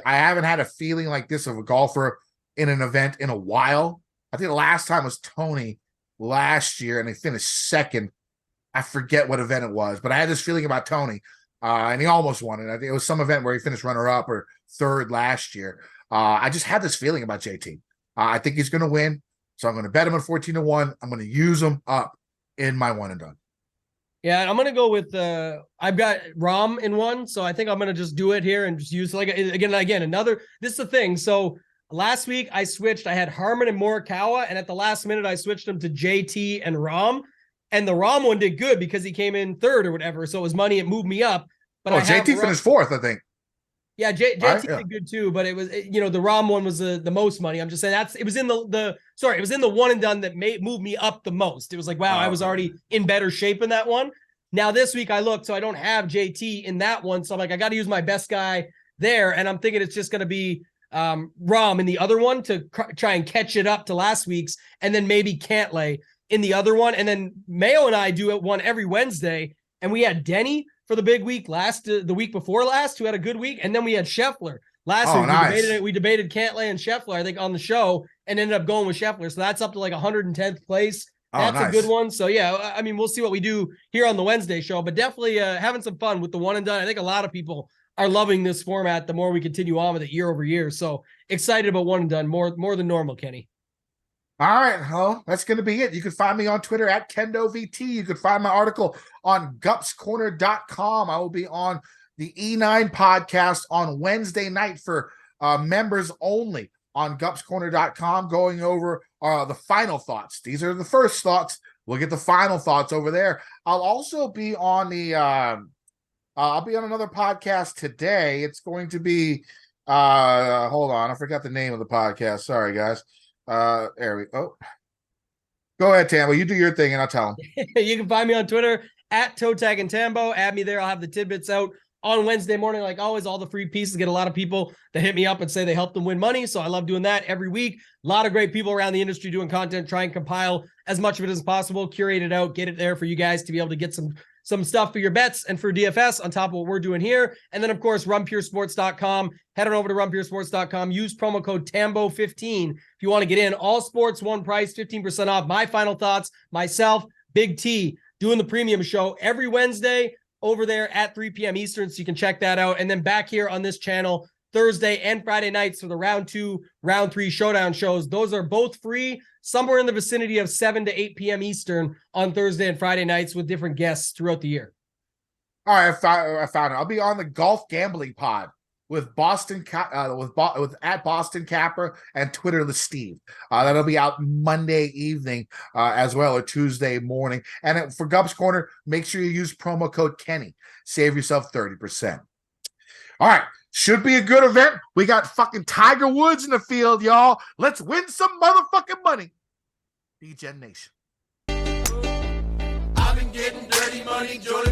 haven't had a feeling like this of a golfer in an event in a while. I think the last time was Tony last year, and they finished second. I forget what event it was, but I had this feeling about Tony, and he almost won it. I think it was some event where he finished runner-up or third last year. I just had this feeling about JT. I think he's going to win, so I'm going to bet him at 14-1. I'm going to use him up in my one and done. Yeah, I'm going to go with, I've got Rahm in one, so I think I'm going to just do it here and just use, like, again, another, this is the thing. So last week I switched, I had Harman and Morikawa, and at the last minute I switched them to JT and Rahm, and the Rahm one did good because he came in third or whatever, so it was money, it moved me up. But JT finished fourth, I think. Yeah, JT did good too, but it was, the Rahm one was the most money. I'm just saying it was in it was in the one and done that moved me up the most. It was like, wow, I was already in better shape in that one. Now this week I looked, so I don't have JT in that one. So I'm like, I got to use my best guy there. And I'm thinking it's just going to be Rahm in the other one to try and catch it up to last week's, and then maybe Cantlay in the other one. And then Mayo and I do it one every Wednesday. And we had Denny for the big week the week before last, who had a good week. And then we had Scheffler last week. Nice. We debated Cantlay and Scheffler, I think, on the show, and ended up going with Scheffler. So that's up to like 110th place. That's nice. A good one. So yeah, I mean, we'll see what we do here on the Wednesday show, but definitely having some fun with the one and done. I think a lot of people are loving this format the more we continue on with it year over year. So excited about one and done more than normal, Kenny. All right, well, that's going to be it. You can find me on Twitter at KendoVT. You can find my article on gupscorner.com. I will be on the E9 podcast on Wednesday night for members only on gupscorner.com, going over the final thoughts. These are the first thoughts. We'll get the final thoughts over there. I'll also be on I'll be on another podcast today. It's going to be, hold on, I forgot the name of the podcast. Sorry, guys. There we go. Go ahead, Tambo. You do your thing and I'll tell them. You can find me on Twitter at Totag and Tambo. Add me there. I'll have the tidbits out on Wednesday morning. Like always, all the free pieces. Get a lot of people that hit me up and say they helped them win money. So I love doing that every week. A lot of great people around the industry doing content, try and compile as much of it as possible, curate it out, get it there for you guys to be able to get some stuff for your bets and for DFS on top of what we're doing here. And then, of course, runpuresports.com. Head on over to runpuresports.com. Use promo code TAMBO15 if you want to get in. All sports, one price, 15% off. My final thoughts, myself, Big T, doing the premium show every Wednesday over there at 3 p.m. Eastern, so you can check that out. And then back here on this channel, Thursday and Friday nights for the round 2, round 3 showdown shows. Those are both free, somewhere in the vicinity of 7 to 8 p.m. Eastern on Thursday and Friday nights with different guests throughout the year. All right, I found it. I'll be on the golf gambling pod with at Boston Capper and Twitterless Steve. That'll be out Monday evening as well, or Tuesday morning. And for Gups Corner, make sure you use promo code Kenny. Save yourself 30%. All right. Should be a good event. We got fucking Tiger Woods in the field, y'all. Let's win some motherfucking money. Degen Nation. I've been getting dirty money, Jordan.